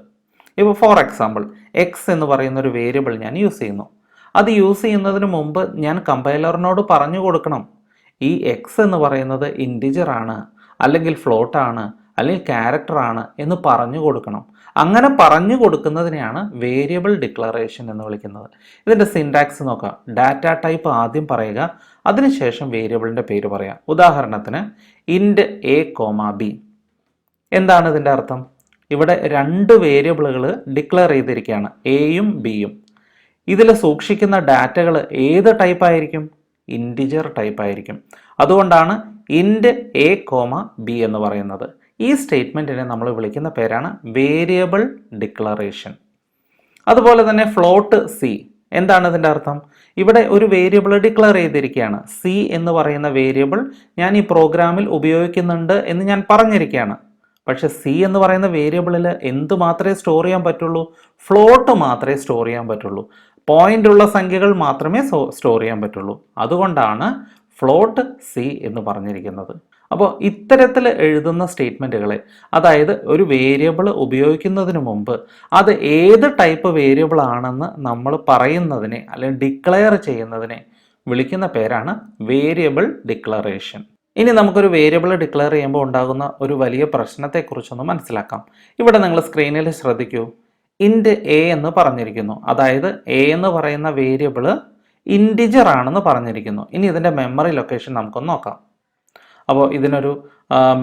ഇപ്പോൾ ഫോർ എക്സാമ്പിൾ, എക്സ് എന്ന് പറയുന്ന ഒരു വേരിയബിൾ ഞാൻ യൂസ് ചെയ്യുന്നു. അത് യൂസ് ചെയ്യുന്നതിന് മുമ്പ് ഞാൻ കമ്പൈലറിനോട് പറഞ്ഞു കൊടുക്കണം, ഈ എക്സ് എന്ന് പറയുന്നത് ഇൻറ്റിജർ ആണ്, അല്ലെങ്കിൽ ഫ്ലോട്ട് ആണ്, അല്ലെങ്കിൽ ക്യാരക്ടർ ആണ് എന്ന് പറഞ്ഞു കൊടുക്കണം. അങ്ങനെ പറഞ്ഞു കൊടുക്കുന്നതിനെയാണ് വേരിയബിൾ ഡിക്ലറേഷൻ എന്ന് വിളിക്കുന്നത്. ഇതിൻ്റെ സിൻടാക്സ് നോക്കാം. ഡാറ്റ ടൈപ്പ് ആദ്യം പറയുക, അതിനുശേഷം വേരിയബിളിൻ്റെ പേര് പറയാം. ഉദാഹരണത്തിന് ഇൻറ്റ് എ കോമ ബി. എന്താണ് ഇതിൻ്റെ അർത്ഥം? ഇവിടെ രണ്ട് വേരിയബിളുകൾ ഡിക്ലെയർ ചെയ്തിരിക്കുകയാണ്, എയും ബിയും. ഇതിൽ സൂക്ഷിക്കുന്ന ഡാറ്റകൾ ഏത് ടൈപ്പായിരിക്കും? ഇൻറ്റിജർ ടൈപ്പായിരിക്കും. അതുകൊണ്ടാണ് ഇൻറ്റ് എ കോമ ബി എന്ന് പറയുന്നത്. ഈ സ്റ്റേറ്റ്മെൻറ്റിനെ നമ്മൾ വിളിക്കുന്ന പേരാണ് വേരിയബിൾ ഡിക്ലറേഷൻ. അതുപോലെ തന്നെ ഫ്ലോട്ട് സി. എന്താണ് ഇതിൻ്റെ അർത്ഥം? ഇവിടെ ഒരു വേരിയബിൾ ഡിക്ലെയർ ചെയ്തിരിക്കുകയാണ്. സി എന്ന് പറയുന്ന വേരിയബിൾ ഞാൻ ഈ പ്രോഗ്രാമിൽ ഉപയോഗിക്കുന്നുണ്ട് എന്ന് ഞാൻ പറഞ്ഞിരിക്കുകയാണ്. പക്ഷെ സി എന്ന് പറയുന്ന വേരിയബിളിൽ എന്ത് മാത്രമേ സ്റ്റോർ ചെയ്യാൻ പറ്റുള്ളൂ? ഫ്ലോട്ട് മാത്രമേ സ്റ്റോർ ചെയ്യാൻ പറ്റുള്ളൂ. പോയിന്റ് ഉള്ള സംഖ്യകൾ മാത്രമേ സ്റ്റോർ ചെയ്യാൻ പറ്റുള്ളൂ. അതുകൊണ്ടാണ് ഫ്ലോട്ട് സി എന്ന് പറഞ്ഞിരിക്കുന്നത്. അപ്പോൾ ഇത്തരത്തിൽ എഴുതുന്ന സ്റ്റേറ്റ്മെൻറ്റുകളെ, അതായത് ഒരു വേരിയബിൾ ഉപയോഗിക്കുന്നതിന് മുമ്പ് അത് ഏത് ടൈപ്പ് വേരിയബിൾ ആണെന്ന് നമ്മൾ പറയുന്നതിനെ അല്ലെങ്കിൽ ഡിക്ലെയർ ചെയ്യുന്നതിനെ വിളിക്കുന്ന പേരാണ് വേരിയബിൾ ഡിക്ലറേഷൻ. ഇനി നമുക്കൊരു വേരിയബിൾ ഡിക്ലെയർ ചെയ്യുമ്പോൾ ഉണ്ടാകുന്ന ഒരു വലിയ പ്രശ്നത്തെക്കുറിച്ചൊന്ന് മനസ്സിലാക്കാം. ഇവിടെ നിങ്ങൾ സ്ക്രീനിൽ ശ്രദ്ധിക്കൂ. ഇൻറ്റ് എ എന്ന് പറഞ്ഞിരിക്കുന്നു. അതായത് എ എന്ന് പറയുന്ന വേരിയബിൾ ഇൻറ്റിജർ ആണെന്ന് പറഞ്ഞിരിക്കുന്നു. ഇനി ഇതിൻ്റെ മെമ്മറി ലൊക്കേഷൻ നമുക്കൊന്ന് നോക്കാം. അപ്പോൾ ഇതിനൊരു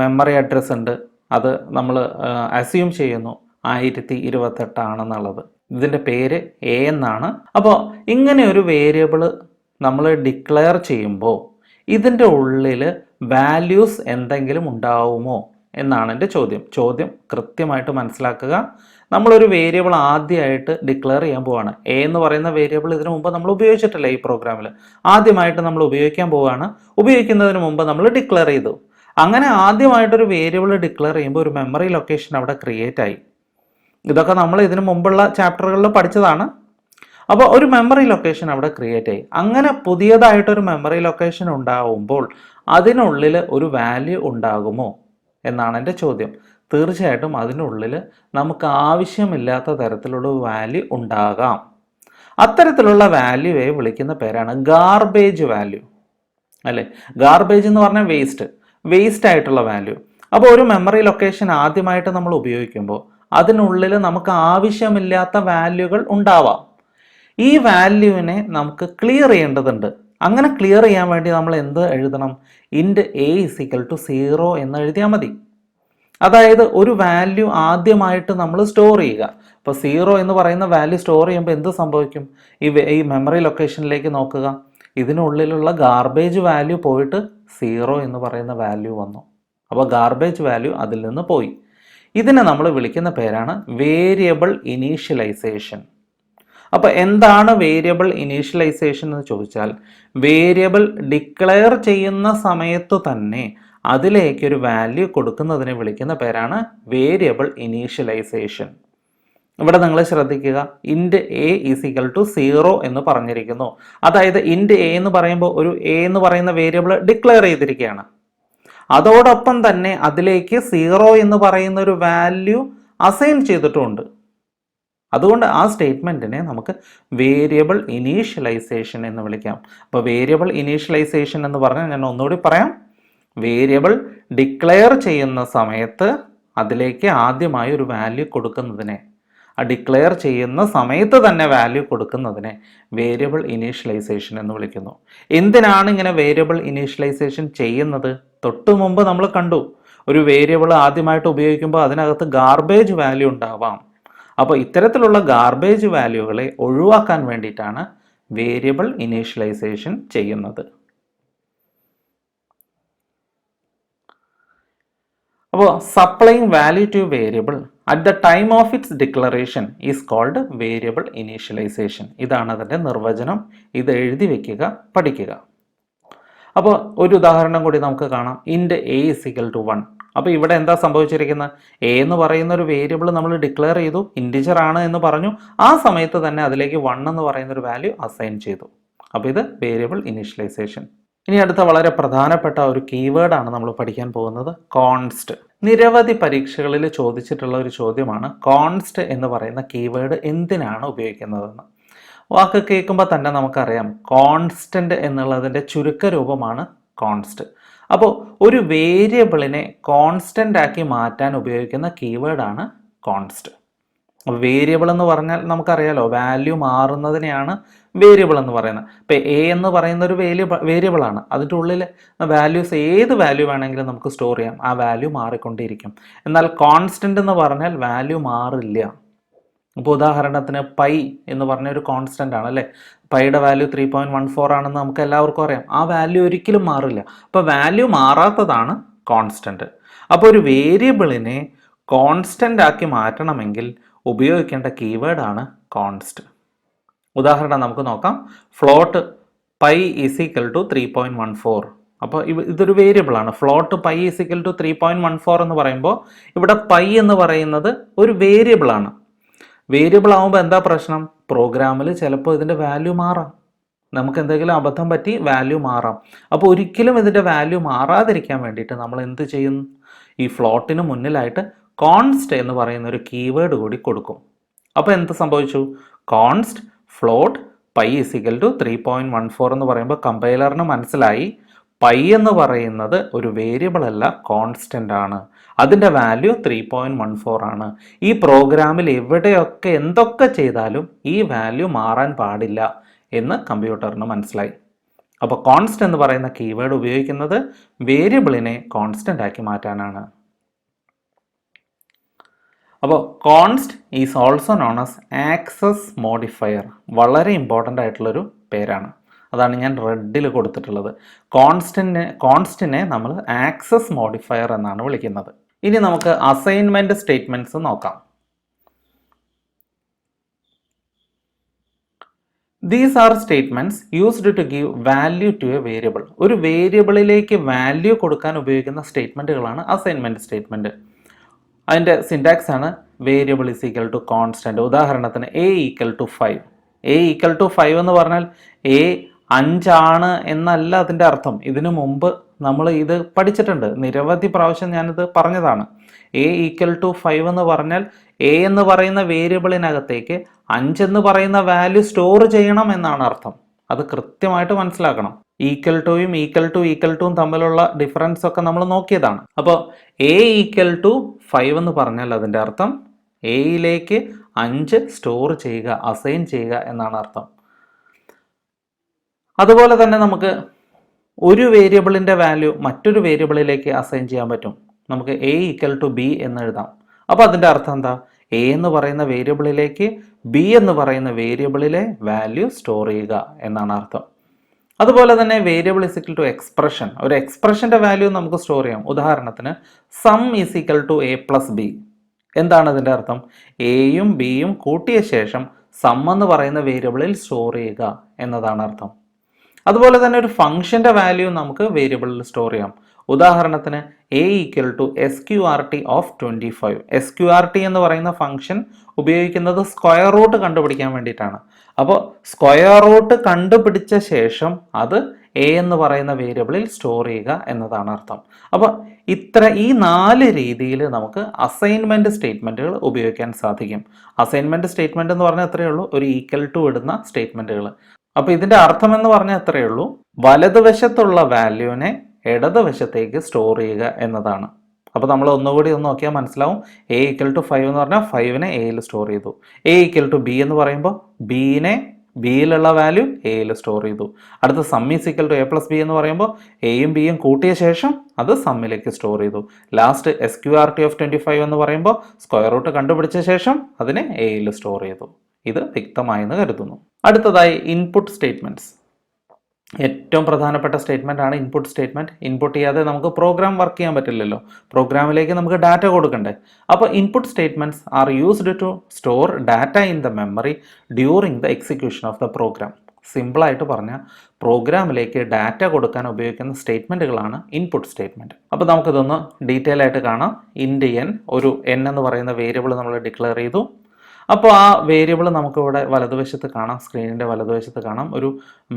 മെമ്മറി അഡ്രസ്സ് ഉണ്ട്. അത് നമ്മൾ അസ്യൂം ചെയ്യുന്നു 1028 ആണെന്നുള്ളത്. ഇതിൻ്റെ പേര് എ എന്നാണ്. അപ്പോൾ ഇങ്ങനെ ഒരു വേരിയബിൾ നമ്മൾ ഡിക്ലെയർ ചെയ്യുമ്പോൾ ഇതിൻ്റെ ഉള്ളിൽ വാല്യൂസ് എന്തെങ്കിലും ഉണ്ടാവുമോ എന്നാണ് എൻ്റെ ചോദ്യം കൃത്യമായിട്ട് മനസ്സിലാക്കുക. നമ്മളൊരു വേരിയബിൾ ആദ്യമായിട്ട് ഡിക്ലെയർ ചെയ്യാൻ പോവുകയാണ്. എ എന്ന് പറയുന്ന വേരിയബിൾ ഇതിനു മുമ്പ് നമ്മൾ ഉപയോഗിച്ചിട്ടില്ല. ഈ പ്രോഗ്രാമിൽ ആദ്യമായിട്ട് നമ്മൾ ഉപയോഗിക്കാൻ പോവുകയാണ്. ഉപയോഗിക്കുന്നതിന് മുമ്പ് നമ്മൾ ഡിക്ലെയർ ചെയ്തു. അങ്ങനെ ആദ്യമായിട്ടൊരു വേരിയബിൾ ഡിക്ലെയർ ചെയ്യുമ്പോൾ ഒരു മെമ്മറി ലൊക്കേഷൻ അവിടെ ക്രിയേറ്റ് ആയി. ഇതൊക്കെ നമ്മൾ ഇതിനു മുമ്പുള്ള ചാപ്റ്ററുകളിൽ പഠിച്ചതാണ്. അപ്പോൾ ഒരു മെമ്മറി ലൊക്കേഷൻ അവിടെ ക്രിയേറ്റ് ആയി. അങ്ങനെ പുതിയതായിട്ടൊരു മെമ്മറി ലൊക്കേഷൻ ഉണ്ടാവുമ്പോൾ അതിനുള്ളിൽ ഒരു വാല്യൂ ഉണ്ടാകുമോ എന്നാണ് എൻ്റെ ചോദ്യം. തീർച്ചയായിട്ടും അതിനുള്ളിൽ നമുക്ക് ആവശ്യമില്ലാത്ത തരത്തിലുള്ള വാല്യൂ ഉണ്ടാകാം. അത്തരത്തിലുള്ള വാല്യൂയെ വിളിക്കുന്ന പേരാണ് ഗാർബേജ് വാല്യൂ, അല്ലേ? ഗാർബേജ് എന്ന് പറഞ്ഞാൽ വേസ്റ്റ് ആയിട്ടുള്ള വാല്യൂ. അപ്പോൾ ഒരു മെമ്മറി ലൊക്കേഷൻ ആദ്യമായിട്ട് നമ്മൾ ഉപയോഗിക്കുമ്പോൾ അതിനുള്ളിൽ നമുക്ക് ആവശ്യമില്ലാത്ത വാല്യൂകൾ ഉണ്ടാവാം. ഈ വാല്യൂവിനെ നമുക്ക് ക്ലിയർ ചെയ്യേണ്ടതുണ്ട്. അങ്ങനെ ക്ലിയർ ചെയ്യാൻ വേണ്ടി നമ്മൾ എന്ത് എഴുതണം? ഇൻറ്റ് എ = 0 എന്ന് എഴുതിയാൽ മതി. അതായത് ഒരു വാല്യൂ ആദ്യമായിട്ട് നമ്മൾ സ്റ്റോർ ചെയ്യുക. ഇപ്പോൾ 0 എന്ന് പറയുന്ന വാല്യൂ സ്റ്റോർ ചെയ്യുമ്പോൾ എന്ത് സംഭവിക്കും? ഈ മെമ്മറി ലൊക്കേഷനിലേക്ക് നോക്കുക. ഇതിനുള്ളിലുള്ള ഗാർബേജ് വാല്യൂ പോയിട്ട് 0 എന്ന് പറയുന്ന വാല്യൂ വന്നു. അപ്പോൾ ഗാർബേജ് വാല്യൂ അതിൽ നിന്ന് പോയി. ഇതിനെ നമ്മൾ വിളിക്കുന്ന പേരാണ് വേരിയബിൾ ഇനീഷ്യലൈസേഷൻ. അപ്പോൾ എന്താണ് വേരിയബിൾ ഇനീഷ്യലൈസേഷൻ എന്ന് ചോദിച്ചാൽ, വേരിയബിൾ ഡിക്ലെയർ ചെയ്യുന്ന സമയത്തു തന്നെ അതിലേക്കൊരു വാല്യൂ കൊടുക്കുന്നതിനെ വിളിക്കുന്ന പേരാണ് വേരിയബിൾ ഇനീഷ്യലൈസേഷൻ. ഇവിടെ നിങ്ങൾ ശ്രദ്ധിക്കുക, ഇൻറ്റ് എ = 0 എന്ന് പറഞ്ഞിരിക്കുന്നു. അതായത് ഇൻറ്റ് എ എന്ന് പറയുമ്പോൾ ഒരു എ എന്ന് പറയുന്ന വേരിയബിൾ ഡിക്ലെയർ ചെയ്തിരിക്കുകയാണ്. അതോടൊപ്പം തന്നെ അതിലേക്ക് 0 എന്ന് പറയുന്ന ഒരു വാല്യൂ അസൈൻ ചെയ്തിട്ടുമുണ്ട്. അതുകൊണ്ട് ആ സ്റ്റേറ്റ്മെൻറ്റിനെ നമുക്ക് വേരിയബിൾ ഇനീഷ്യലൈസേഷൻ എന്ന് വിളിക്കാം. അപ്പോൾ വേരിയബിൾ ഇനീഷ്യലൈസേഷൻ എന്ന് പറഞ്ഞാൽ ഞാൻ ഒന്നുകൂടി പറയാം, വേരിയബിൾ ഡിക്ലെയർ ചെയ്യുന്ന സമയത്ത് അതിലേക്ക് ആദ്യമായി ഒരു വാല്യൂ കൊടുക്കുന്നതിനെ, ആ ഡിക്ലെയർ ചെയ്യുന്ന സമയത്ത് തന്നെ വാല്യൂ കൊടുക്കുന്നതിനെ വേരിയബിൾ ഇനീഷ്യലൈസേഷൻ എന്ന് വിളിക്കുന്നു. എന്തിനാണ് ഇങ്ങനെ വേരിയബിൾ ഇനീഷ്യലൈസേഷൻ ചെയ്യുന്നത്? തൊട്ടു മുമ്പ് നമ്മൾ കണ്ടു, ഒരു വേരിയബിൾ ആദ്യമായിട്ട് ഉപയോഗിക്കുമ്പോൾ അതിനകത്ത് ഗാർബേജ് വാല്യൂ ഉണ്ടാവാം. അപ്പോൾ ഇത്തരത്തിലുള്ള ഗാർബേജ് വാല്യൂകളെ ഒഴിവാക്കാൻ വേണ്ടിയിട്ടാണ് വേരിയബിൾ ഇനീഷ്യലൈസേഷൻ ചെയ്യുന്നത്. അപ്പോൾ supplying value to variable at the time of its declaration is called variable initialization. ഇതാണ് അതിൻ്റെ നിർവചനം. ഇത് എഴുതി വെക്കുക, പഠിക്കുക. അപ്പോൾ ഒരു ഉദാഹരണം കൂടി നമുക്ക് കാണാം. ഇൻറ്റ് എ ഇസ് ഈക്വൽ ടു 1. അപ്പോൾ ഇവിടെ എന്താ സംഭവിച്ചിരിക്കുന്നത്? എ എന്ന് പറയുന്ന ഒരു വേരിയബിൾ നമ്മൾ ഡിക്ലെയർ ചെയ്തു, ഇൻറ്റിജർ ആണ് എന്ന് പറഞ്ഞു. ആ സമയത്ത് തന്നെ അതിലേക്ക് 1 എന്ന് പറയുന്ന ഒരു വാല്യൂ അസൈൻ ചെയ്തു. അപ്പോൾ ഇത് വേരിയബിൾ ഇനീഷ്യലൈസേഷൻ. ഇനി അടുത്ത വളരെ പ്രധാനപ്പെട്ട ഒരു കീവേഡാണ് നമ്മൾ പഠിക്കാൻ പോകുന്നത്, കോൺസ്റ്റ്. നിരവധി പരീക്ഷകളിൽ ചോദിച്ചിട്ടുള്ള ഒരു ചോദ്യമാണ് കോൺസ്റ്റ് എന്ന് പറയുന്ന കീവേഡ് എന്തിനാണ് ഉപയോഗിക്കുന്നതെന്ന്. വാക്ക് കേൾക്കുമ്പോൾ തന്നെ നമുക്കറിയാം, കോൺസ്റ്റന്റ് എന്നുള്ളതിൻ്റെ ചുരുക്ക രൂപമാണ് കോൺസ്റ്റ്. അപ്പോൾ ഒരു വേരിയബിളിനെ കോൺസ്റ്റന്റ് ആക്കി മാറ്റാൻ ഉപയോഗിക്കുന്ന കീവേഡാണ് കോൺസ്റ്റ്. വേരിയബിൾ എന്ന് പറഞ്ഞാൽ നമുക്കറിയാലോ, വാല്യൂ മാറുന്നതിനെയാണ് വേരിയബിൾ എന്ന് പറയുന്നത്. ഇപ്പോൾ എ എന്ന് പറയുന്ന ഒരു വേരിയബിളാണ്. അതിൻ്റെ ഉള്ളിൽ വാല്യൂസ് ഏത് വാല്യൂ വേണമെങ്കിലും നമുക്ക് സ്റ്റോർ ചെയ്യാം, ആ വാല്യൂ മാറിക്കൊണ്ടിരിക്കും. എന്നാൽ കോൺസ്റ്റന്റ് എന്ന് പറഞ്ഞാൽ വാല്യൂ മാറില്ല. ഇപ്പോൾ ഉദാഹരണത്തിന് പൈ എന്ന് പറഞ്ഞ ഒരു കോൺസ്റ്റന്റ് ആണ് അല്ലേ. പൈയുടെ വാല്യൂ 3.14 ആണെന്ന് നമുക്ക് എല്ലാവർക്കും അറിയാം. ആ വാല്യൂ ഒരിക്കലും മാറില്ല. അപ്പോൾ വാല്യൂ മാറാത്തതാണ് കോൺസ്റ്റന്റ്. അപ്പോൾ ഒരു വേരിയബിളിനെ കോൺസ്റ്റന്റ് ആക്കി മാറ്റണമെങ്കിൽ ഉപയോഗിക്കേണ്ട കീവേഡാണ് കോൺസ്റ്റ്. ഉദാഹരണം നമുക്ക് നോക്കാം. Float pi is equal to 3.14. അപ്പോൾ ഇതൊരു വേരിയബിളാണ്. Float pi is equal to 3.14 എന്ന് പറയുമ്പോൾ ഇവിടെ പൈ എന്ന് പറയുന്നത് ഒരു വേരിയബിളാണ്. വേരിയബിൾ ആകുമ്പോൾ എന്താ പ്രശ്നം? പ്രോഗ്രാമിൽ ചിലപ്പോൾ ഇതിൻ്റെ വാല്യൂ മാറാം. നമുക്ക് എന്തെങ്കിലും അബദ്ധം പറ്റി വാല്യൂ മാറാം. അപ്പോൾ ഒരിക്കലും ഇതിൻ്റെ വാല്യൂ മാറാതിരിക്കാൻ വേണ്ടിയിട്ട് നമ്മൾ എന്ത് ചെയ്യും? ഈ ഫ്ലോട്ടിന് മുന്നിലായിട്ട് കോൺസ്റ്റ് എന്ന് പറയുന്ന ഒരു കീവേഡ് കൂടി കൊടുക്കും. അപ്പോൾ എന്ത് സംഭവിച്ചു? Const float pi is equal to 3.14 എന്ന് പറയുമ്പോൾ കമ്പൈലറിന് മനസ്സിലായി പൈ എന്ന് പറയുന്നത് ഒരു വേരിയബിൾ അല്ല, കോൺസ്റ്റന്റ് ആണ്. അതിൻ്റെ വാല്യൂ 3.14 ആണ്. ഈ പ്രോഗ്രാമിൽ എവിടെയൊക്കെ എന്തൊക്കെ ചെയ്താലും ഈ വാല്യൂ മാറാൻ പാടില്ല എന്ന് കമ്പ്യൂട്ടറിന് മനസ്സിലായി. അപ്പോൾ കോൺസ്റ്റ് എന്ന് പറയുന്ന കീവേഡ് ഉപയോഗിക്കുന്നത് വേരിയബിളിനെ കോൺസ്റ്റന്റ് ആക്കി മാറ്റാനാണ്. അപ്പോൾ const is also known as access modifier. വളരെ ഇമ്പോർട്ടൻ്റ് ആയിട്ടുള്ളൊരു പേരാണ്. അതാണ് ഞാൻ റെഡിൽ കൊടുത്തിട്ടുള്ളത്. കോൺസ്റ്റിനെ നമ്മൾ ആക്സസ് മോഡിഫയർ എന്നാണ് വിളിക്കുന്നത്. ഇനി നമുക്ക് അസൈൻമെന്റ് സ്റ്റേറ്റ്മെന്റ്സ് നോക്കാം. These are statements used to give value to a variable. ഒരു വേരിയബിളിലേക്ക് വാല്യൂ കൊടുക്കാൻ ഉപയോഗിക്കുന്ന സ്റ്റേറ്റ്മെന്റുകളാണ് അസൈൻമെന്റ് സ്റ്റേറ്റ്മെന്റ്. അതിൻ്റെ സിൻടാക്സ് ആണ് variable is equal to constant. ഉദാഹരണത്തിന് A equal to 5. A equal to 5 എന്ന് പറഞ്ഞാൽ എ 5 ആണ് എന്നല്ല അതിൻ്റെ അർത്ഥം. ഇതിനു മുമ്പ് നമ്മൾ ഇത് പഠിച്ചിട്ടുണ്ട്, നിരവധി പ്രാവശ്യം ഞാനിത് പറഞ്ഞതാണ്. എ ഈക്വൽ ടു 5 എന്ന് പറഞ്ഞാൽ എ എന്ന് പറയുന്ന വേരിയബിളിനകത്തേക്ക് 5 എന്ന് പറയുന്ന വാല്യൂ സ്റ്റോർ ചെയ്യണം എന്നാണ് അർത്ഥം. അത് കൃത്യമായിട്ട് മനസ്സിലാക്കണം. ഈക്വൽ ടുവും തമ്മിലുള്ള ഡിഫറൻസ് ഒക്കെ നമ്മൾ നോക്കിയതാണ്. അപ്പോൾ എ ഈക്വൽ ടു 5 എന്ന് പറഞ്ഞാൽ അതിൻ്റെ അർത്ഥം എയിലേക്ക് 5 സ്റ്റോർ ചെയ്യുക, അസൈൻ ചെയ്യുക എന്നാണ് അർത്ഥം. അതുപോലെ തന്നെ നമുക്ക് ഒരു വേരിയബിളിൻ്റെ വാല്യൂ മറ്റൊരു വേരിയബിളിലേക്ക് അസൈൻ ചെയ്യാൻ പറ്റും. നമുക്ക് എ ഈക്വൽ ടു ബി എന്ന് എഴുതാം. അപ്പോൾ അതിൻ്റെ അർത്ഥം എന്താ? എ എന്ന് പറയുന്ന വേരിയബിളിലേക്ക് ബി എന്ന് പറയുന്ന വേരിയബിളിലെ വാല്യൂ സ്റ്റോർ ചെയ്യുക എന്നാണ് അർത്ഥം. അതുപോലെ തന്നെ variable is equal to expression. ഒരു എക്സ്പ്രഷൻ്റെ വാല്യൂ നമുക്ക് സ്റ്റോർ ചെയ്യാം. ഉദാഹരണത്തിന് sum is equal to A plus B. എന്താണ് അതിൻ്റെ അർത്ഥം? എയും ബിയും കൂട്ടിയ ശേഷം സം എന്ന് പറയുന്ന വേരിയബിളിൽ സ്റ്റോർ ചെയ്യുക എന്നതാണ് അർത്ഥം. അതുപോലെ തന്നെ ഒരു ഫംഗ്ഷൻ്റെ വാല്യൂ നമുക്ക് വേരിയബിളിൽ സ്റ്റോർ ചെയ്യാം. ഉദാഹരണത്തിന് A equal to SQRT of 25. SQRT എന്ന് പറയുന്ന ഫംഗ്ഷൻ ഉപയോഗിക്കുന്നത് സ്ക്വയർ റൂട്ട് കണ്ടുപിടിക്കാൻ വേണ്ടിയിട്ടാണ്. അപ്പോൾ സ്ക്വയർ റൂട്ട് കണ്ടുപിടിച്ച ശേഷം അത് എ എന്ന് പറയുന്ന വേരിയബിളിൽ സ്റ്റോർ ചെയ്യുക എന്നതാണ് അർത്ഥം. അപ്പോൾ ഈ 4 രീതിയിൽ നമുക്ക് അസൈൻമെൻറ്റ് സ്റ്റേറ്റ്മെൻറ്റുകൾ ഉപയോഗിക്കാൻ സാധിക്കും. അസൈൻമെൻറ്റ് സ്റ്റേറ്റ്മെൻറ്റ് എന്ന് പറഞ്ഞാൽ എത്രയേ ഉള്ളൂ, ഒരു ഈക്വൽ ടു ഇടുന്ന സ്റ്റേറ്റ്മെൻറ്റുകൾ. അപ്പോൾ ഇതിൻ്റെ അർത്ഥം എന്ന് പറഞ്ഞാൽ എത്രയേ ഉള്ളൂ, വലതുവശത്തുള്ള വാല്യൂവിനെ ഇടതുവശത്തേക്ക് സ്റ്റോർ ചെയ്യുക എന്നതാണ്. അപ്പോൾ നമ്മൾ ഒന്നുകൂടി ഒന്ന് നോക്കിയാൽ മനസ്സിലാവും. എ ഈക്വൽ ടു 5 എന്ന് പറഞ്ഞാൽ 5നെ എയിൽ സ്റ്റോർ ചെയ്തു. എ ഈക്വൽ ടു ബി എന്ന് പറയുമ്പോൾ ബിയിനെ ബിയിലുള്ള വാല്യൂ എയിൽ സ്റ്റോർ ചെയ്തു. അടുത്ത sum is equal to A plus B എന്ന് പറയുമ്പോൾ എയും ബിയും കൂട്ടിയ ശേഷം അത് സമ്മിലേക്ക് സ്റ്റോർ ചെയ്തു. ലാസ്റ്റ് SQRT ഓഫ് 25 എന്ന് പറയുമ്പോൾ സ്ക്വയർ റൂട്ട് കണ്ടുപിടിച്ച ശേഷം അതിനെ എയിൽ സ്റ്റോർ ചെയ്തു. ഇത് വ്യക്തമായെന്ന് കരുതുന്നു. അടുത്തതായി ഇൻപുട്ട് സ്റ്റേറ്റ്മെൻറ്റ്സ്. ഏറ്റവും പ്രധാനപ്പെട്ട സ്റ്റേറ്റ്മെൻ്റ് ആണ് ഇൻപുട്ട് സ്റ്റേറ്റ്മെൻറ്റ്. ഇൻപുട്ട് ചെയ്യാതെ നമുക്ക് പ്രോഗ്രാം വർക്ക് ചെയ്യാൻ പറ്റില്ലല്ലോ. പ്രോഗ്രാമിലേക്ക് നമുക്ക് ഡാറ്റ കൊടുക്കണ്ടേ. അപ്പോൾ input statements are used to store data in the memory during the execution of the program. സിമ്പിളായിട്ട് പറഞ്ഞാൽ പ്രോഗ്രാമിലേക്ക് ഡാറ്റ കൊടുക്കാൻ ഉപയോഗിക്കുന്ന സ്റ്റേറ്റ്മെൻറ്റുകളാണ് ഇൻപുട്ട് സ്റ്റേറ്റ്മെൻറ്റ്. അപ്പോൾ നമുക്കിതൊന്ന് ഡീറ്റെയിൽ ആയിട്ട് കാണാം. ഇൻറ്റ് n, ഒരു n എന്ന് പറയുന്ന വേരിയബിൾ നമ്മൾ ഡിക്ലെയർ ചെയ്തു. അപ്പോൾ ആ വേരിയബിൾ നമുക്കിവിടെ വലതുവശത്ത് കാണാം, സ്ക്രീനിൻ്റെ വലതുവശത്ത് കാണാം. ഒരു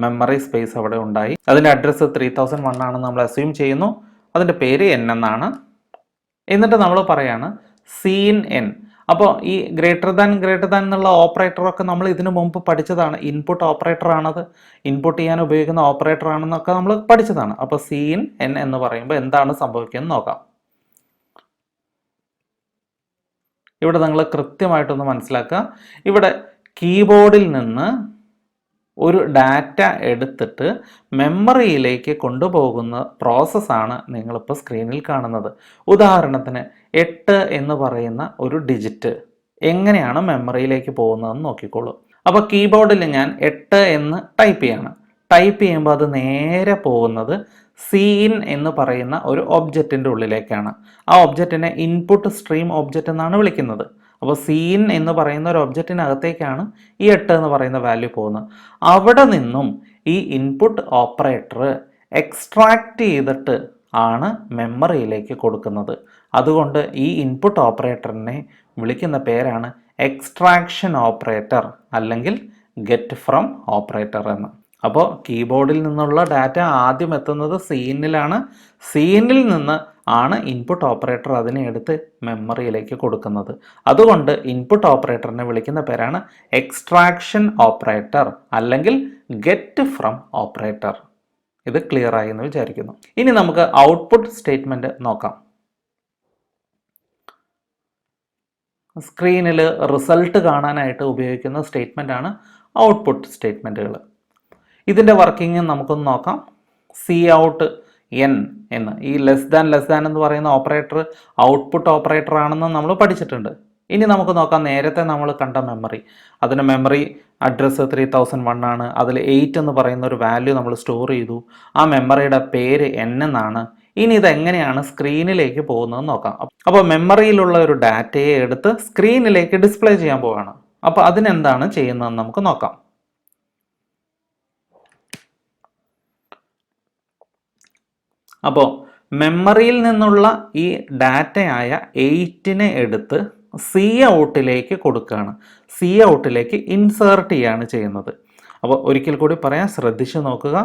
മെമ്മറി സ്പേസ് അവിടെ ഉണ്ടായി. അതിൻ്റെ അഡ്രസ്സ് 3001 ആണെന്ന് നമ്മൾ അസ്യൂം ചെയ്യുന്നു. അതിൻ്റെ പേര് n എന്നാണ്. എന്നിട്ട് നമ്മൾ പറയാണ് സീൻ n. അപ്പോൾ ഈ ഗ്രേറ്റർ ദാൻ എന്നുള്ള ഓപ്പറേറ്ററൊക്കെ നമ്മൾ ഇതിനു മുമ്പ് പഠിച്ചതാണ്. ഇൻപുട്ട് ഓപ്പറേറ്റർ ആണത്, ഇൻപുട്ട് ചെയ്യാൻ ഉപയോഗിക്കുന്ന ഓപ്പറേറ്റർ ആണെന്നൊക്കെ നമ്മൾ പഠിച്ചതാണ്. അപ്പോൾ സീൻ n എന്ന് പറയുമ്പോൾ എന്താണ് സംഭവിക്കുന്നത് നോക്കാം. ഇവിടെ നിങ്ങൾ കൃത്യമായിട്ടൊന്ന് മനസ്സിലാക്കുക. ഇവിടെ കീബോർഡിൽ നിന്ന് ഒരു ഡാറ്റ എടുത്തിട്ട് മെമ്മറിയിലേക്ക് കൊണ്ടുപോകുന്ന പ്രോസസ്സാണ് നിങ്ങളിപ്പോൾ സ്ക്രീനിൽ കാണുന്നത്. ഉദാഹരണത്തിന് 8 എന്ന് പറയുന്ന ഒരു ഡിജിറ്റ് എങ്ങനെയാണ് മെമ്മറിയിലേക്ക് പോകുന്നതെന്ന് നോക്കിക്കോളൂ. അപ്പോൾ കീബോർഡിൽ ഞാൻ 8 എന്ന് ടൈപ്പ് ചെയ്യാണ്. ടൈപ്പ് ചെയ്യുമ്പോൾ അത് നേരെ പോകുന്നത് സീൻ എന്ന് പറയുന്ന ഒരു ഒബ്ജക്റ്റിൻ്റെ ഉള്ളിലേക്കാണ്. ആ ഒബ്ജക്റ്റിനെ ഇൻപുട്ട് സ്ട്രീം ഒബ്ജക്റ്റ് എന്നാണ് വിളിക്കുന്നത്. അപ്പോൾ സീൻ എന്ന് പറയുന്ന ഒരു ഒബ്ജക്റ്റിനകത്തേക്കാണ് ഈ 8 എന്ന് പറയുന്ന വാല്യൂ പോകുന്നത്. അവിടെ നിന്നും ഈ ഇൻപുട്ട് ഓപ്പറേറ്റർ എക്സ്ട്രാക്റ്റ് ചെയ്തിട്ട് ആണ് മെമ്മറിയിലേക്ക് കൊടുക്കുന്നത്. അതുകൊണ്ട് ഈ ഇൻപുട്ട് ഓപ്പറേറ്ററിനെ വിളിക്കുന്ന പേരാണ് എക്സ്ട്രാക്ഷൻ ഓപ്പറേറ്റർ അല്ലെങ്കിൽ ഗെറ്റ് ഫ്രം ഓപ്പറേറ്റർ എന്ന്. അപ്പോൾ കീബോർഡിൽ നിന്നുള്ള ഡാറ്റ ആദ്യം എത്തുന്നത് സീനിലാണ്. സീനിൽ നിന്ന് ആണ് ഇൻപുട്ട് ഓപ്പറേറ്റർ അതിനെ എടുത്ത് മെമ്മറിയിലേക്ക് കൊടുക്കുന്നത്. അതുകൊണ്ട് ഇൻപുട്ട് ഓപ്പറേറ്ററിനെ വിളിക്കുന്ന പേരാണ് എക്സ്ട്രാക്ഷൻ ഓപ്പറേറ്റർ അല്ലെങ്കിൽ ഗെറ്റ് ഫ്രം ഓപ്പറേറ്റർ. ഇത് ക്ലിയർ ആയി എന്ന് വിചാരിക്കുന്നു. ഇനി നമുക്ക് ഔട്ട്പുട്ട് സ്റ്റേറ്റ്മെൻറ്റ് നോക്കാം. സ്ക്രീനിൽ റിസൾട്ട് കാണാനായിട്ട് ഉപയോഗിക്കുന്ന സ്റ്റേറ്റ്മെൻ്റ് ആണ് ഔട്ട്പുട്ട് സ്റ്റേറ്റ്മെൻറ്റുകൾ. ഇതിൻ്റെ വർക്കിംഗ് നമുക്കൊന്ന് നോക്കാം. സി ഔട്ട് n എന്ന്, ഈ ലെസ് ദാൻ എന്ന് പറയുന്ന ഓപ്പറേറ്റർ ഔട്ട്പുട്ട് ഓപ്പറേറ്റർ ആണെന്ന് നമ്മൾ പഠിച്ചിട്ടുണ്ട്. ഇനി നമുക്ക് നോക്കാം നേരത്തെ നമ്മൾ കണ്ട മെമ്മറി. അതിന് മെമ്മറി അഡ്രസ്സ് 3001 ആണ്. അതിൽ 8 എന്ന് പറയുന്ന ഒരു വാല്യൂ നമ്മൾ സ്റ്റോർ ചെയ്തു. ആ മെമ്മറിയുടെ പേര് n എന്നാണ്. ഇനി ഇതെങ്ങനെയാണ് സ്ക്രീനിലേക്ക് പോകുന്നതെന്ന് നോക്കാം. അപ്പോൾ മെമ്മറിയിലുള്ള ഒരു ഡാറ്റയെ എടുത്ത് സ്ക്രീനിലേക്ക് ഡിസ്പ്ലേ ചെയ്യാൻ പോവുകയാണ്. അപ്പോൾ അതിനെന്താണ് ചെയ്യുന്നതെന്ന് നമുക്ക് നോക്കാം. അപ്പോൾ മെമ്മറിയിൽ നിന്നുള്ള ഈ ഡാറ്റയായ 8നെ എടുത്ത് സി ഔട്ടിലേക്ക് കൊടുക്കുകയാണ്. സി ഔട്ടിലേക്ക് ഇൻസേർട്ട് ചെയ്യുകയാണ് ചെയ്യുന്നത്. അപ്പോൾ ഒരിക്കൽ കൂടി പറയാം, ശ്രദ്ധിച്ച് നോക്കുക.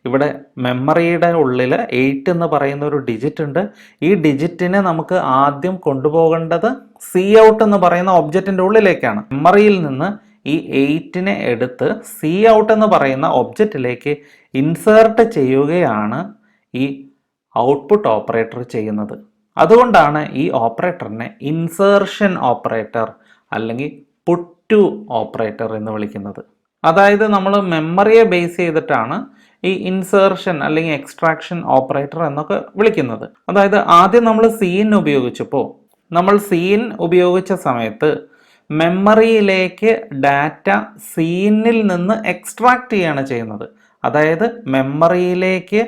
ഇവിടെ മെമ്മറിയുടെ ഉള്ളിൽ 8 എന്ന് പറയുന്ന ഒരു ഡിജിറ്റ് ഉണ്ട്. ഈ ഡിജിറ്റിനെ നമുക്ക് ആദ്യം കൊണ്ടുപോകേണ്ടത് സി ഔട്ട് എന്ന് പറയുന്ന ഒബ്ജക്റ്റിൻ്റെ ഉള്ളിലേക്കാണ്. മെമ്മറിയിൽ നിന്ന് ഈ 8നെ എടുത്ത് സി ഔട്ട് എന്ന് പറയുന്ന ഒബ്ജക്റ്റിലേക്ക് ഇൻസേർട്ട് ചെയ്യുകയാണ് ഈ ഔട്ട്പുട്ട് ഓപ്പറേറ്റർ ചെയ്യുന്നത്. അതുകൊണ്ടാണ് ഈ ഓപ്പറേറ്ററിനെ ഇൻസേർഷൻ ഓപ്പറേറ്റർ അല്ലെങ്കിൽ പുട്ട് ടു ഓപ്പറേറ്റർ എന്ന് വിളിക്കുന്നത്. അതായത് നമ്മൾ മെമ്മറിയെ ബേസ് ചെയ്തിട്ടാണ് ഈ ഇൻസേർഷൻ അല്ലെങ്കിൽ എക്സ്ട്രാക്ഷൻ ഓപ്പറേറ്റർ എന്നൊക്കെ വിളിക്കുന്നത്. അതായത് ആദ്യം നമ്മൾ സീൻ ഉപയോഗിച്ചപ്പോൾ ഉപയോഗിച്ച സമയത്ത് മെമ്മറിയിലേക്ക് ഡാറ്റ സീനിൽ നിന്ന് എക്സ്ട്രാക്ട് ചെയ്യുകയാണ് ചെയ്യുന്നത്. അതായത് മെമ്മറിയിലേക്ക്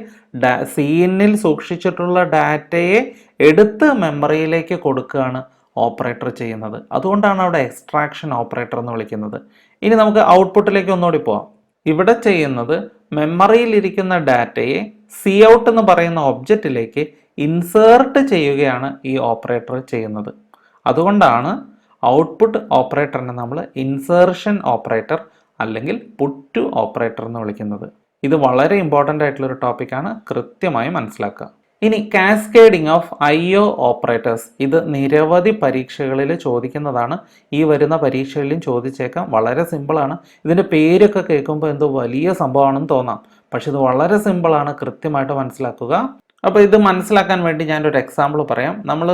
സീനിൽ സൂക്ഷിച്ചിട്ടുള്ള ഡാറ്റയെ എടുത്ത് മെമ്മറിയിലേക്ക് കൊടുക്കുകയാണ് ഓപ്പറേറ്റർ ചെയ്യുന്നത്. അതുകൊണ്ടാണ് അവിടെ എക്സ്ട്രാക്ഷൻ ഓപ്പറേറ്റർ എന്ന് വിളിക്കുന്നത്. ഇനി നമുക്ക് ഔട്ട്പുട്ടിലേക്ക് ഒന്നുകൂടി പോവാം. ഇവിടെ ചെയ്യുന്നത് മെമ്മറിയിലിരിക്കുന്ന ഡാറ്റയെ സി ഔട്ട് എന്ന് പറയുന്ന ഒബ്ജക്റ്റിലേക്ക് ഇൻസേർട്ട് ചെയ്യുകയാണ് ഈ ഓപ്പറേറ്റർ ചെയ്യുന്നത്. അതുകൊണ്ടാണ് ഔട്ട്പുട്ട് ഓപ്പറേറ്ററിനെ നമ്മൾ ഇൻസേർഷൻ ഓപ്പറേറ്റർ അല്ലെങ്കിൽ പുട്ട് ടു ഓപ്പറേറ്റർ എന്ന് വിളിക്കുന്നത്. ഇത് വളരെ ഇമ്പോർട്ടൻ്റ് ആയിട്ടുള്ളൊരു ടോപ്പിക്കാണ്, കൃത്യമായി മനസ്സിലാക്കുക. ഇനി കാസ്കേഡിംഗ് ഓഫ് IO ഓപ്പറേറ്റേഴ്സ്, ഇത് നിരവധി പരീക്ഷകളിൽ ചോദിക്കുന്നതാണ്. ഈ വരുന്ന പരീക്ഷകളിലും ചോദിച്ചേക്കാം. വളരെ സിമ്പിളാണ്. ഇതിൻ്റെ പേരൊക്കെ കേൾക്കുമ്പോൾ എന്തോ വലിയ സംഭവമാണെന്ന് തോന്നാം, പക്ഷെ ഇത് വളരെ സിമ്പിളാണ്, കൃത്യമായിട്ട് മനസ്സിലാക്കുക. അപ്പോൾ ഇത് മനസ്സിലാക്കാൻ വേണ്ടി ഞാനൊരു എക്സാമ്പിൾ പറയാം. നമ്മൾ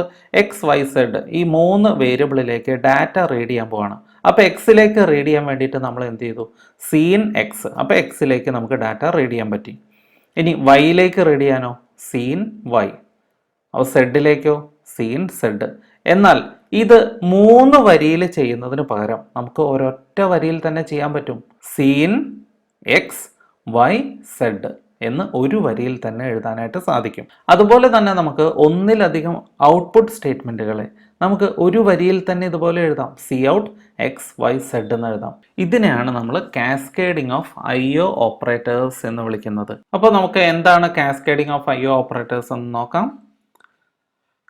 XYZ ഈ 3 വേരിയബിളിലേക്ക് ഡാറ്റ റീഡ് ചെയ്യാൻ പോവാണ്. അപ്പോൾ എക്സിലേക്ക് റീഡ് ചെയ്യാൻ വേണ്ടിയിട്ട് നമ്മൾ എന്ത് ചെയ്തു? Cin X. അപ്പോൾ എക്സിലേക്ക് നമുക്ക് ഡാറ്റ റീഡ് ചെയ്യാൻ പറ്റി. ഇനി വൈയിലേക്ക് റീഡ് ചെയ്യാനോ? Cin Y. അപ്പോൾ സെഡിലേക്കോ? Scene Z. എന്നാൽ ഇത് 3 വരിയിൽ ചെയ്യുന്നതിന് പകരം നമുക്ക് ഒരൊറ്റ വരിയിൽ തന്നെ ചെയ്യാൻ പറ്റും. സീൻ എക്സ് വൈ സെഡ് എന്ന് ഒരു വരിയിൽ തന്നെ എഴുതാനായിട്ട് സാധിക്കും. അതുപോലെ തന്നെ നമുക്ക് ഒന്നിലധികം ഔട്ട്പുട്ട് സ്റ്റേറ്റ്മെൻറ്റുകളെ നമുക്ക് ഒരു വരിയിൽ തന്നെ ഇതുപോലെ എഴുതാം. Cout X Y Z എന്ന് എഴുതാം. ഇതിനെയാണ് നമ്മൾ കാസ്കേഡിംഗ് ഓഫ് IO ഓപ്പറേറ്റേഴ്സ് എന്ന് വിളിക്കുന്നത്. അപ്പോൾ നമുക്ക് എന്താണ് കാസ്കേഡിംഗ് ഓഫ് IO ഓപ്പറേറ്റേഴ്സ് എന്ന് നോക്കാം.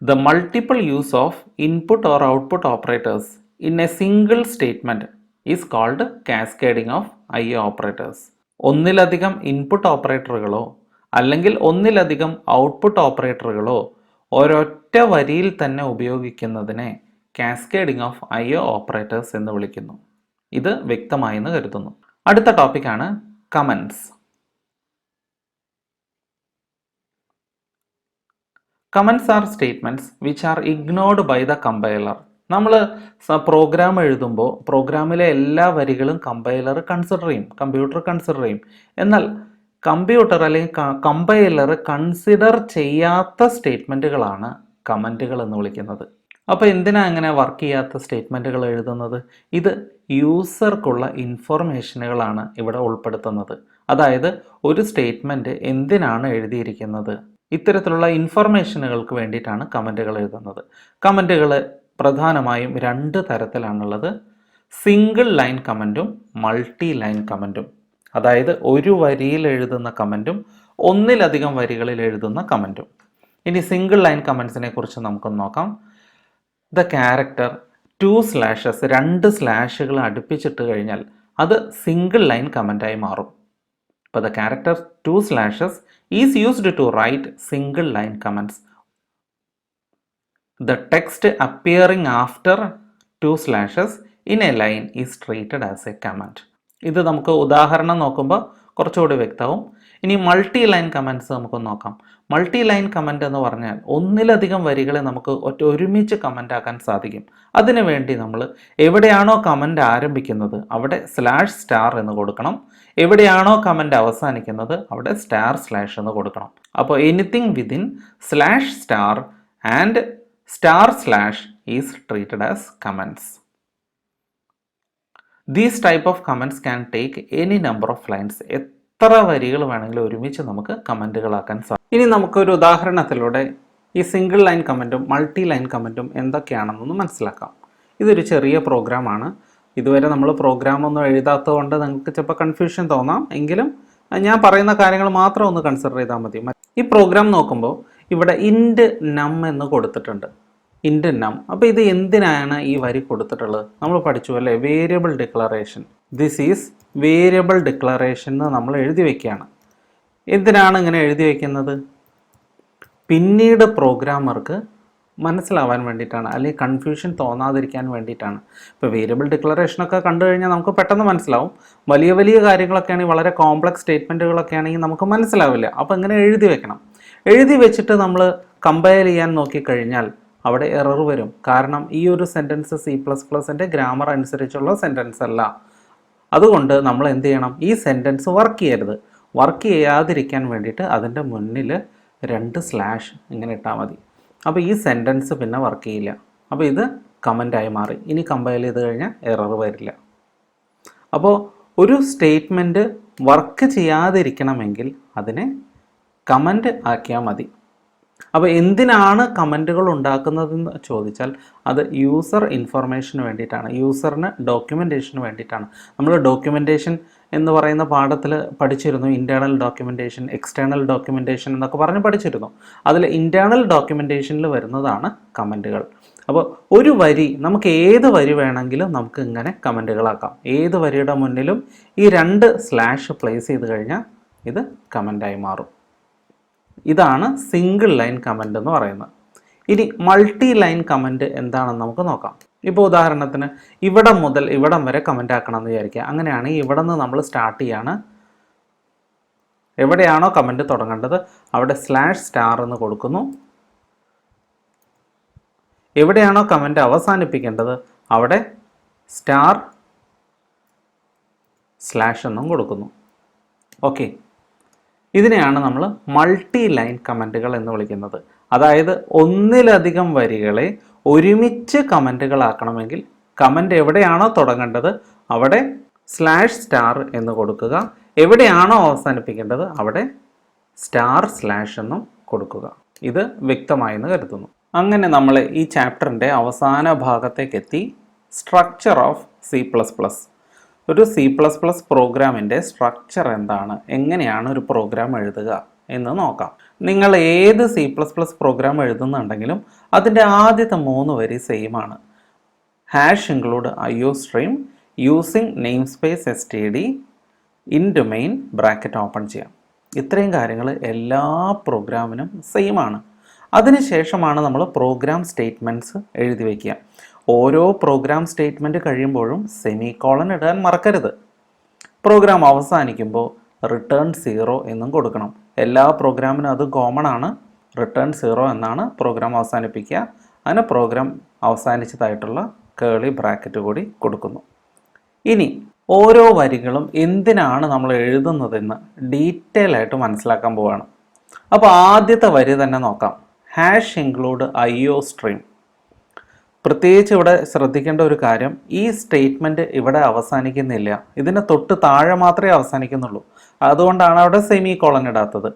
The multiple use of input or output operators in a single statement is called cascading of IO operators. ഒന്നിലധികം ഇൻപുട്ട് ഓപ്പറേറ്ററുകളോ അല്ലെങ്കിൽ ഒന്നിലധികം ഔട്ട്പുട്ട് ഓപ്പറേറ്ററുകളോ ഒരൊറ്റ വരിയിൽ തന്നെ ഉപയോഗിക്കുന്നതിനെ കാസ്കേഡിംഗ് ഓഫ് IO ഓപ്പറേറ്റേഴ്സ് എന്ന് വിളിക്കുന്നു. ഇത് വ്യക്തമായി എന്ന് കരുതുന്നു. അടുത്ത ടോപ്പിക്കാണ് comments. Comments are statements which are ignored by the compiler. നമ്മൾ പ്രോഗ്രാം എഴുതുമ്പോൾ പ്രോഗ്രാമിലെ എല്ലാ വരികളും കമ്പൈലർ കൺസിഡർ ചെയ്യും, കമ്പ്യൂട്ടർ കൺസിഡർ ചെയ്യും. എന്നാൽ കമ്പ്യൂട്ടർ അല്ലെങ്കിൽ കമ്പൈലർ കൺസിഡർ ചെയ്യാത്ത സ്റ്റേറ്റ്മെൻറ്റുകളാണ് കമൻറ്റുകൾ എന്ന് വിളിക്കുന്നത്. അപ്പോൾ എന്തിനാ അങ്ങനെ വർക്ക് ചെയ്യാത്ത സ്റ്റേറ്റ്മെൻറ്റുകൾ എഴുതുന്നത്? ഇത് യൂസർക്കുള്ള ഇൻഫർമേഷനുകളാണ് ഇവിടെ ഉൾപ്പെടുത്തുന്നത്. അതായത് ഒരു സ്റ്റേറ്റ്മെൻറ്റ് എന്തിനാണ് എഴുതിയിരിക്കുന്നത്, ഇത്തരത്തിലുള്ള ഇൻഫർമേഷനുകൾക്ക് വേണ്ടിയിട്ടാണ് കമൻറ്റുകൾ എഴുതുന്നത്. കമൻറ്റുകൾ പ്രധാനമായും 2 തരത്തിലാണുള്ളത്. സിംഗിൾ ലൈൻ കമൻറ്റും മൾട്ടി ലൈൻ കമൻറ്റും. അതായത് ഒരു വരിയിൽ എഴുതുന്ന കമൻറ്റും ഒന്നിലധികം വരികളിൽ എഴുതുന്ന കമൻറ്റും. ഇനി സിംഗിൾ ലൈൻ കമൻറ്റ്സിനെ കുറിച്ച് നമുക്കൊന്ന് നോക്കാം. ദ ക്യാരക്ടർ 2 സ്ലാഷസ് 2 സ്ലാഷുകൾ അടുപ്പിച്ചിട്ട് കഴിഞ്ഞാൽ അത് സിംഗിൾ ലൈൻ കമൻറ്റായി മാറും. അപ്പോൾ the character 2 സ്ലാഷസ് is used to write single line comments. The text appearing after 2 slashes in a line is treated as a comment. ഇത് നമുക്ക് ഉദാഹരണം നോക്കുമ്പോൾ കുറച്ചുകൂടി വ്യക്തമാവും. ഇനി മൾട്ടി ലൈൻ കമൻറ്റ്സ് നമുക്ക് നോക്കാം. മൾട്ടി ലൈൻ കമൻറ്റ് എന്ന് പറഞ്ഞാൽ ഒന്നിലധികം വരികളെ നമുക്ക് ഒരുമിച്ച് കമൻ്റ് ആക്കാൻ സാധിക്കും. അതിനു വേണ്ടി നമ്മൾ എവിടെയാണോ കമൻ്റ് ആരംഭിക്കുന്നത് അവിടെ /* എന്ന് കൊടുക്കണം. എവിടെയാണോ കമൻ്റ് അവസാനിക്കുന്നത് അവിടെ */ എന്ന് കൊടുക്കണം. അപ്പോൾ anything within /* and */ is treated as comments. These type of comments can take any number of lines. എത്ര വരികൾ വേണമെങ്കിലും ഒരുമിച്ച് നമുക്ക് കമൻറ്റുകളാക്കാൻ സാധിക്കും. ഇനി നമുക്കൊരു ഉദാഹരണത്തിലൂടെ ഈ സിംഗിൾ ലൈൻ കമൻറ്റും മൾട്ടി ലൈൻ കമൻറ്റും എന്തൊക്കെയാണെന്നൊന്ന് മനസ്സിലാക്കാം. ഇതൊരു ചെറിയ പ്രോഗ്രാമാണ്. ഇതുവരെ നമ്മൾ പ്രോഗ്രാമൊന്നും എഴുതാത്തത് കൊണ്ട് നിങ്ങൾക്ക് ചിലപ്പോൾ കൺഫ്യൂഷൻ തോന്നാം. എങ്കിലും ഞാൻ പറയുന്ന കാര്യങ്ങൾ മാത്രം ഒന്ന് കൺസിഡർ ചെയ്താൽ മതി. ഈ പ്രോഗ്രാം നോക്കുമ്പോൾ ഇവിടെ ഇൻറ്റ് നം എന്ന് കൊടുത്തിട്ടുണ്ട്. ഇൻറ്റ് നം. അപ്പോൾ ഇത് എന്തിനാണ് ഈ വരി കൊടുത്തിട്ടുള്ളത്? നമ്മൾ പഠിച്ചു അല്ലേ, variable declaration. This is variable declaration എന്ന് നമ്മൾ എഴുതി വയ്ക്കുകയാണ്. എന്തിനാണ് ഇങ്ങനെ എഴുതി വയ്ക്കുന്നത്? പിന്നീട് പ്രോഗ്രാമർക്ക് മനസ്സിലാവാൻ വേണ്ടിയിട്ടാണ്, അല്ലെങ്കിൽ കൺഫ്യൂഷൻ തോന്നാതിരിക്കാൻ വേണ്ടിയിട്ടാണ്. ഇപ്പോൾ വേരിയബിൾ ഡിക്ലറേഷനൊക്കെ കണ്ടു കഴിഞ്ഞാൽ നമുക്ക് പെട്ടെന്ന് മനസ്സിലാവും. വലിയ വലിയ കാര്യങ്ങളൊക്കെ ആണെങ്കിൽ, വളരെ കോംപ്ലക്സ് സ്റ്റേറ്റ്മെൻറ്റുകളൊക്കെ ആണെങ്കിൽ നമുക്ക് മനസ്സിലാവില്ല. അപ്പോൾ ഇങ്ങനെ എഴുതി വെക്കണം. എഴുതി വെച്ചിട്ട് നമ്മൾ കമ്പയർ ചെയ്യാൻ നോക്കിക്കഴിഞ്ഞാൽ അവിടെ എറർ വരും. കാരണം ഈ ഒരു സെൻറ്റൻസ് C++ൻ്റെ ഗ്രാമർ അനുസരിച്ചുള്ള സെൻറ്റൻസ് അല്ല. അതുകൊണ്ട് നമ്മൾ എന്ത് ചെയ്യണം? ഈ സെൻറ്റൻസ് വർക്ക് ചെയ്യരുത്. വർക്ക് ചെയ്യാതിരിക്കാൻ വേണ്ടിയിട്ട് അതിൻ്റെ മുന്നിൽ 2/ ഇങ്ങനെ ഇട്ടാൽ മതി. അപ്പോൾ ഈ സെൻറ്റൻസ് പിന്നെ വർക്ക് ചെയ്യില്ല. അപ്പോൾ ഇത് കമൻ്റായി മാറി. ഇനി കമ്പയർ ചെയ്ത് കഴിഞ്ഞാൽ എറർ വരില്ല. അപ്പോൾ ഒരു സ്റ്റേറ്റ്മെൻറ്റ് വർക്ക് ചെയ്യാതിരിക്കണമെങ്കിൽ അതിനെ കമൻ്റ് ആക്കിയാൽ മതി. അപ്പോൾ എന്തിനാണ് കമൻറ്റുകൾ ഉണ്ടാക്കുന്നതെന്ന് ചോദിച്ചാൽ അത് യൂസർ ഇൻഫർമേഷന് വേണ്ടിയിട്ടാണ്, യൂസറിന് ഡോക്യുമെൻറ്റേഷന് വേണ്ടിയിട്ടാണ്. നമ്മൾ ഡോക്യുമെൻറ്റേഷൻ എന്ന് പറയുന്ന പാഠത്തിൽ പഠിച്ചിരുന്നു. ഇൻറ്റേർണൽ ഡോക്യുമെൻറ്റേഷൻ, എക്സ്റ്റേണൽ ഡോക്യുമെൻറ്റേഷൻ എന്നൊക്കെ പറഞ്ഞ് പഠിച്ചിരുന്നു. അതിൽ ഇൻറ്റേർണൽ ഡോക്യുമെൻറ്റേഷനിൽ വരുന്നതാണ് കമൻറ്റുകൾ. അപ്പോൾ ഒരു വരി, നമുക്ക് ഏത് വരി വേണമെങ്കിലും നമുക്ക് ഇങ്ങനെ കമൻറ്റുകളാക്കാം. ഏത് വരിയുടെ മുന്നിലും ഈ 2/ പ്ലേസ് ചെയ്ത് കഴിഞ്ഞാൽ ഇത് കമൻ്റായി മാറും. ഇതാണ് സിംഗിൾ ലൈൻ കമൻ്റ് എന്ന് പറയുന്നത്. ഇനി മൾട്ടി ലൈൻ കമൻ്റ് എന്താണെന്ന് നമുക്ക് നോക്കാം. ഇപ്പോൾ ഉദാഹരണത്തിന് ഇവിടെ മുതൽ ഇവിടം വരെ കമൻ്റ് ആക്കണം എന്ന് വിചാരിക്കുക. അങ്ങനെയാണെങ്കിൽ ഇവിടെ നിന്ന് നമ്മൾ സ്റ്റാർട്ട് ചെയ്യാണ്. എവിടെയാണോ കമൻ്റ് തുടങ്ങേണ്ടത് അവിടെ /* എന്ന് കൊടുക്കുന്നു. എവിടെയാണോ കമൻ്റ് അവസാനിപ്പിക്കേണ്ടത് അവിടെ */ എന്നും കൊടുക്കുന്നു. ഓക്കെ, ഇതിനെയാണ് നമ്മൾ മൾട്ടി ലൈൻ കമൻറ്റുകൾ എന്ന് വിളിക്കുന്നത്. അതായത് ഒന്നിലധികം വരികളെ ഒരുമിച്ച് കമൻറ്റുകളാക്കണമെങ്കിൽ കമൻറ്റ് എവിടെയാണോ തുടങ്ങേണ്ടത് അവിടെ /* എന്ന് കൊടുക്കുക. എവിടെയാണോ അവസാനിപ്പിക്കേണ്ടത് അവിടെ */ എന്നും കൊടുക്കുക. ഇത് വ്യക്തമായെന്ന് കരുതുന്നു. അങ്ങനെ നമ്മൾ ഈ ചാപ്റ്ററിൻ്റെ അവസാന ഭാഗത്തേക്ക് എത്തി. Structure of C++. ഒരു C++ പ്രോഗ്രാമിൻ്റെ സ്ട്രക്ചർ എന്താണ്, എങ്ങനെയാണ് ഒരു പ്രോഗ്രാം എഴുതുക എന്ന് നോക്കാം. നിങ്ങൾ ഏത് C++ പ്രോഗ്രാം എഴുതുന്നുണ്ടെങ്കിലും അതിൻ്റെ ആദ്യത്തെ 3 വരി സെയിം ആണ്. #include IOStream using namespace std into main bracket open ചെയ്യാം. ഇത്രയും കാര്യങ്ങൾ എല്ലാ പ്രോഗ്രാമിനും സെയിം ആണ്. അതിനുശേഷമാണ് നമ്മൾ പ്രോഗ്രാം സ്റ്റേറ്റ്മെൻറ്റ്സ് എഴുതി വയ്ക്കുക. ഓരോ പ്രോഗ്രാം സ്റ്റേറ്റ്മെൻറ്റ് കഴിയുമ്പോഴും സെമിക്കോളൻ ഇടാൻ മറക്കരുത്. പ്രോഗ്രാം അവസാനിക്കുമ്പോൾ റിട്ടേൺ 0 എന്നും കൊടുക്കണം. എല്ലാ പ്രോഗ്രാമിനും അത് കോമൺ ആണ്. റിട്ടേൺ 0 എന്നാണ് പ്രോഗ്രാം അവസാനിപ്പിക്കുക. അതിന് പ്രോഗ്രാം അവസാനിച്ചതായിട്ടുള്ള കേളി ബ്രാക്കറ്റ് കൂടി കൊടുക്കുന്നു. ഇനി ഓരോ വരികളും എന്തിനാണ് നമ്മൾ എഴുതുന്നതെന്ന് ഡീറ്റെയിൽ ആയിട്ട് മനസ്സിലാക്കാൻ പോവുകയാണ്. അപ്പോൾ ആദ്യത്തെ വരി തന്നെ നോക്കാം. #include IOStream. പ്രത്യേകിച്ച് ഇവിടെ ശ്രദ്ധിക്കേണ്ട ഒരു കാര്യം, ഈ സ്റ്റേറ്റ്മെൻറ്റ് ഇവിടെ അവസാനിക്കുന്നില്ല. ഇതിന് തൊട്ട് താഴെ മാത്രമേ അവസാനിക്കുന്നുള്ളൂ. അതുകൊണ്ടാണ് അവിടെ സെമിക്കോളൻ ഇടാത്തത്.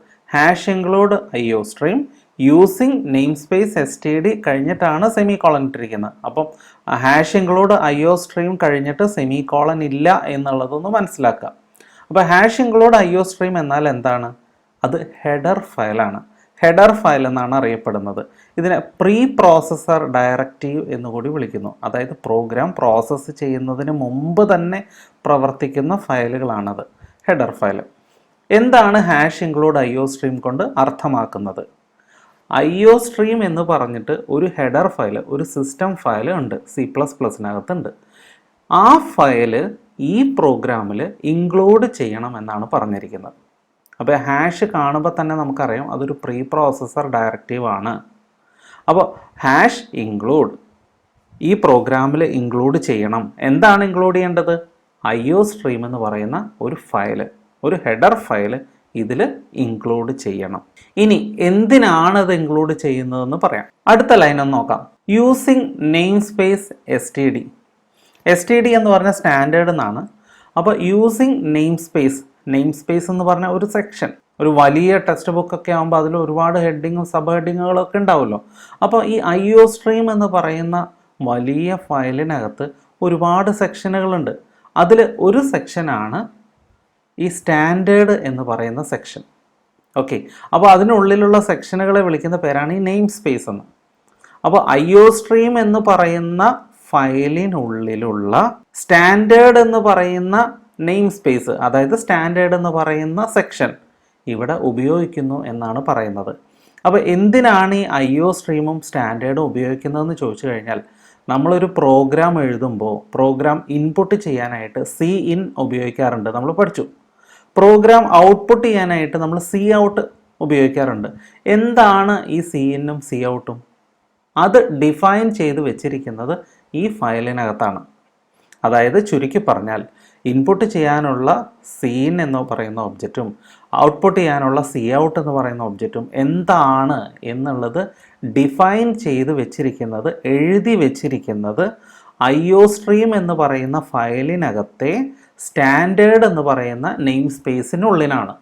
#include IOStream using namespace std കഴിഞ്ഞിട്ടാണ് സെമിക്കോളൻ ഇട്ടിരിക്കുന്നത്. അപ്പം #include IOStream കഴിഞ്ഞിട്ട് സെമിക്കോളൻ ഇല്ല എന്നുള്ളതൊന്ന് മനസ്സിലാക്കുക. അപ്പോൾ #include IOStream എന്നാൽ എന്താണ്? അത് ഹെഡർ ഫയലാണ്. ഹെഡർ ഫയൽ എന്നാണ് അറിയപ്പെടുന്നത്. ഇതിനെ പ്രീ പ്രോസസ്സർ ഡയറക്റ്റീവ് എന്നുകൂടി വിളിക്കുന്നു. അതായത് പ്രോഗ്രാം പ്രോസസ്സ് ചെയ്യുന്നതിന് മുമ്പ് തന്നെ പ്രവർത്തിക്കുന്ന ഫയലുകളാണത് ഹെഡർ ഫയൽ. എന്താണ് #include IOStream കൊണ്ട് അർത്ഥമാക്കുന്നത്? IOStream എന്ന് പറഞ്ഞിട്ട് ഒരു ഹെഡർ ഫയൽ, ഒരു സിസ്റ്റം ഫയൽ ഉണ്ട്, C++നകത്തുണ്ട്. ആ ഫയൽ ഈ പ്രോഗ്രാമിൽ ഇൻക്ലൂഡ് ചെയ്യണം എന്നാണ് പറഞ്ഞിരിക്കുന്നത്. അപ്പോൾ # കാണുമ്പോൾ തന്നെ നമുക്കറിയാം അതൊരു പ്രീ പ്രോസസ്സർ ഡയറക്റ്റീവ് ആണ്. അപ്പോൾ #include ഈ പ്രോഗ്രാമിൽ ഇൻക്ലൂഡ് ചെയ്യണം. എന്താണ് ഇൻക്ലൂഡ് ചെയ്യേണ്ടത്? IOStream എന്ന് പറയുന്ന ഒരു ഫയൽ, ഒരു ഹെഡർ ഫയൽ ഇതിൽ ഇൻക്ലൂഡ് ചെയ്യണം. ഇനി എന്തിനാണ് അത് ഇൻക്ലൂഡ് ചെയ്യുന്നതെന്ന് പറയാം. അടുത്ത ലൈൻ ഒന്ന് നോക്കാം. Using namespace std. std എന്ന് പറഞ്ഞ സ്റ്റാൻഡേർഡ് എന്നാണ്. അപ്പോൾ യൂസിങ് നെയിംസ്പേസ് എന്ന് പറഞ്ഞ ഒരു സെക്ഷൻ, ഒരു വലിയ ടെക്സ്റ്റ് ബുക്കൊക്കെ ആകുമ്പോൾ അതിൽ ഒരുപാട് ഹെഡിങ്ങും സബ് ഹെഡിങ്ങുകളൊക്കെ ഉണ്ടാവുമല്ലോ. അപ്പോൾ ഈ IOStream എന്ന് പറയുന്ന വലിയ ഫയലിനകത്ത് ഒരുപാട് സെക്ഷനുകളുണ്ട്. അതിൽ ഒരു സെക്ഷനാണ് ഈ സ്റ്റാൻഡേർഡ് എന്ന് പറയുന്ന സെക്ഷൻ. ഓക്കെ, അപ്പോൾ അതിനുള്ളിലുള്ള സെക്ഷനുകളെ വിളിക്കുന്ന പേരാണ് ഈ നെയിം സ്പേസ് എന്ന്. അപ്പോൾ IOStream എന്ന് പറയുന്ന ഫയലിനുള്ളിലുള്ള സ്റ്റാൻഡേർഡ് എന്ന് പറയുന്ന നെയിം സ്പേസ്, അതായത് സ്റ്റാൻഡേർഡ് എന്ന് പറയുന്ന സെക്ഷൻ ഇവിടെ ഉപയോഗിക്കുന്നു എന്നാണ് പറയുന്നത്. അപ്പോൾ എന്തിനാണ് ഈ IOStreamഉം സ്റ്റാൻഡേർഡും ഉപയോഗിക്കുന്നതെന്ന് ചോദിച്ചു കഴിഞ്ഞാൽ, നമ്മളൊരു പ്രോഗ്രാം എഴുതുമ്പോൾ പ്രോഗ്രാം ഇൻപുട്ട് ചെയ്യാനായിട്ട് cin ഉപയോഗിക്കാറുണ്ട്, നമ്മൾ പഠിച്ചു. പ്രോഗ്രാം ഔട്ട്പുട്ട് ചെയ്യാനായിട്ട് നമ്മൾ cout ഉപയോഗിക്കാറുണ്ട്. എന്താണ് ഈ cinഉം coutഉം? അത് ഡിഫൈൻ ചെയ്ത് വെച്ചിരിക്കുന്നത് ഈ ഫയലിനകത്താണ്. അതായത് ചുരുക്കി പറഞ്ഞാൽ ഇൻപുട്ട് ചെയ്യാനുള്ള cin എന്ന് പറയുന്ന ഒബ്ജക്റ്റും ഔട്ട്പുട്ട് ചെയ്യാനുള്ള cout എന്ന് പറയുന്ന ഒബ്ജക്റ്റും എന്താണ് എന്നുള്ളത് ഡിഫൈൻ ചെയ്ത് വെച്ചിരിക്കുന്നത്, എഴുതി വെച്ചിരിക്കുന്നത് IOStream എന്ന് പറയുന്ന ഫയലിനകത്തെ സ്റ്റാൻഡേർഡ് എന്ന് പറയുന്ന നെയിം സ്പേസിനുള്ളിലാണ്.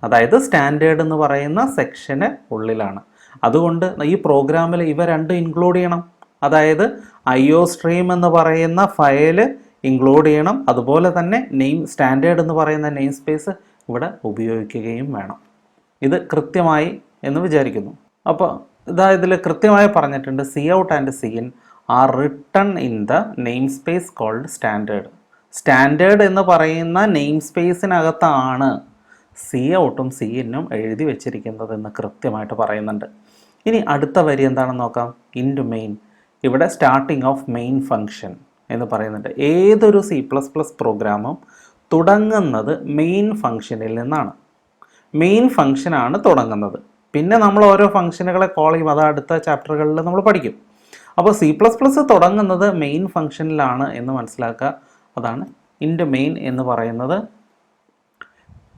അതായത് സ്റ്റാൻഡേർഡ് എന്ന് പറയുന്ന സെക്ഷന് ഉള്ളിലാണ്. അതുകൊണ്ട് ഈ പ്രോഗ്രാമിൽ ഇവ രണ്ടും ഇൻക്ലൂഡ് ചെയ്യണം. അതായത് IOStream എന്ന് പറയുന്ന ഫയൽ ഇൻക്ലൂഡ് ചെയ്യണം, അതുപോലെ തന്നെ സ്റ്റാൻഡേർഡ് എന്ന് പറയുന്ന നെയിം സ്പേസ് ഇവിടെ ഉപയോഗിക്കുകയും വേണം. ഇത് കൃത്യമായി എന്ന് വിചാരിക്കുന്നു. അപ്പോൾ ഇതിൽ കൃത്യമായി പറഞ്ഞിട്ടുണ്ട്, cout and cin are written in the name space called standard. Standard എന്ന് പറയുന്ന നെയിം സ്പേസിനകത്താണ് സി ഔട്ടും സി ഇന്നും എഴുതി വെച്ചിരിക്കുന്നതെന്ന് കൃത്യമായിട്ട് പറയുന്നുണ്ട്. ഇനി അടുത്ത വരി എന്താണെന്ന് നോക്കാം. ഇൻറ്റു മെയിൻ, ഇവിടെ സ്റ്റാർട്ടിങ് ഓഫ് മെയിൻ ഫങ്ഷൻ എന്ന് പറയുന്നുണ്ട്. ഏതൊരു C++ പ്രോഗ്രാമും തുടങ്ങുന്നത് മെയിൻ ഫങ്ഷനിൽ നിന്നാണ്. മെയിൻ ഫങ്ഷനാണ് തുടങ്ങുന്നത്. പിന്നെ നമ്മൾ ഓരോ ഫങ്ഷനുകളെ കോൾ ചെയ്യും, അത് അടുത്ത ചാപ്റ്ററുകളിൽ നമ്മൾ പഠിക്കും. അപ്പോൾ C++ തുടങ്ങുന്നത് മെയിൻ ഫങ്ഷനിലാണ് എന്ന് മനസ്സിലാക്കുക. അതാണ് ഇൻറ്റു മെയിൻ എന്ന് പറയുന്നത്.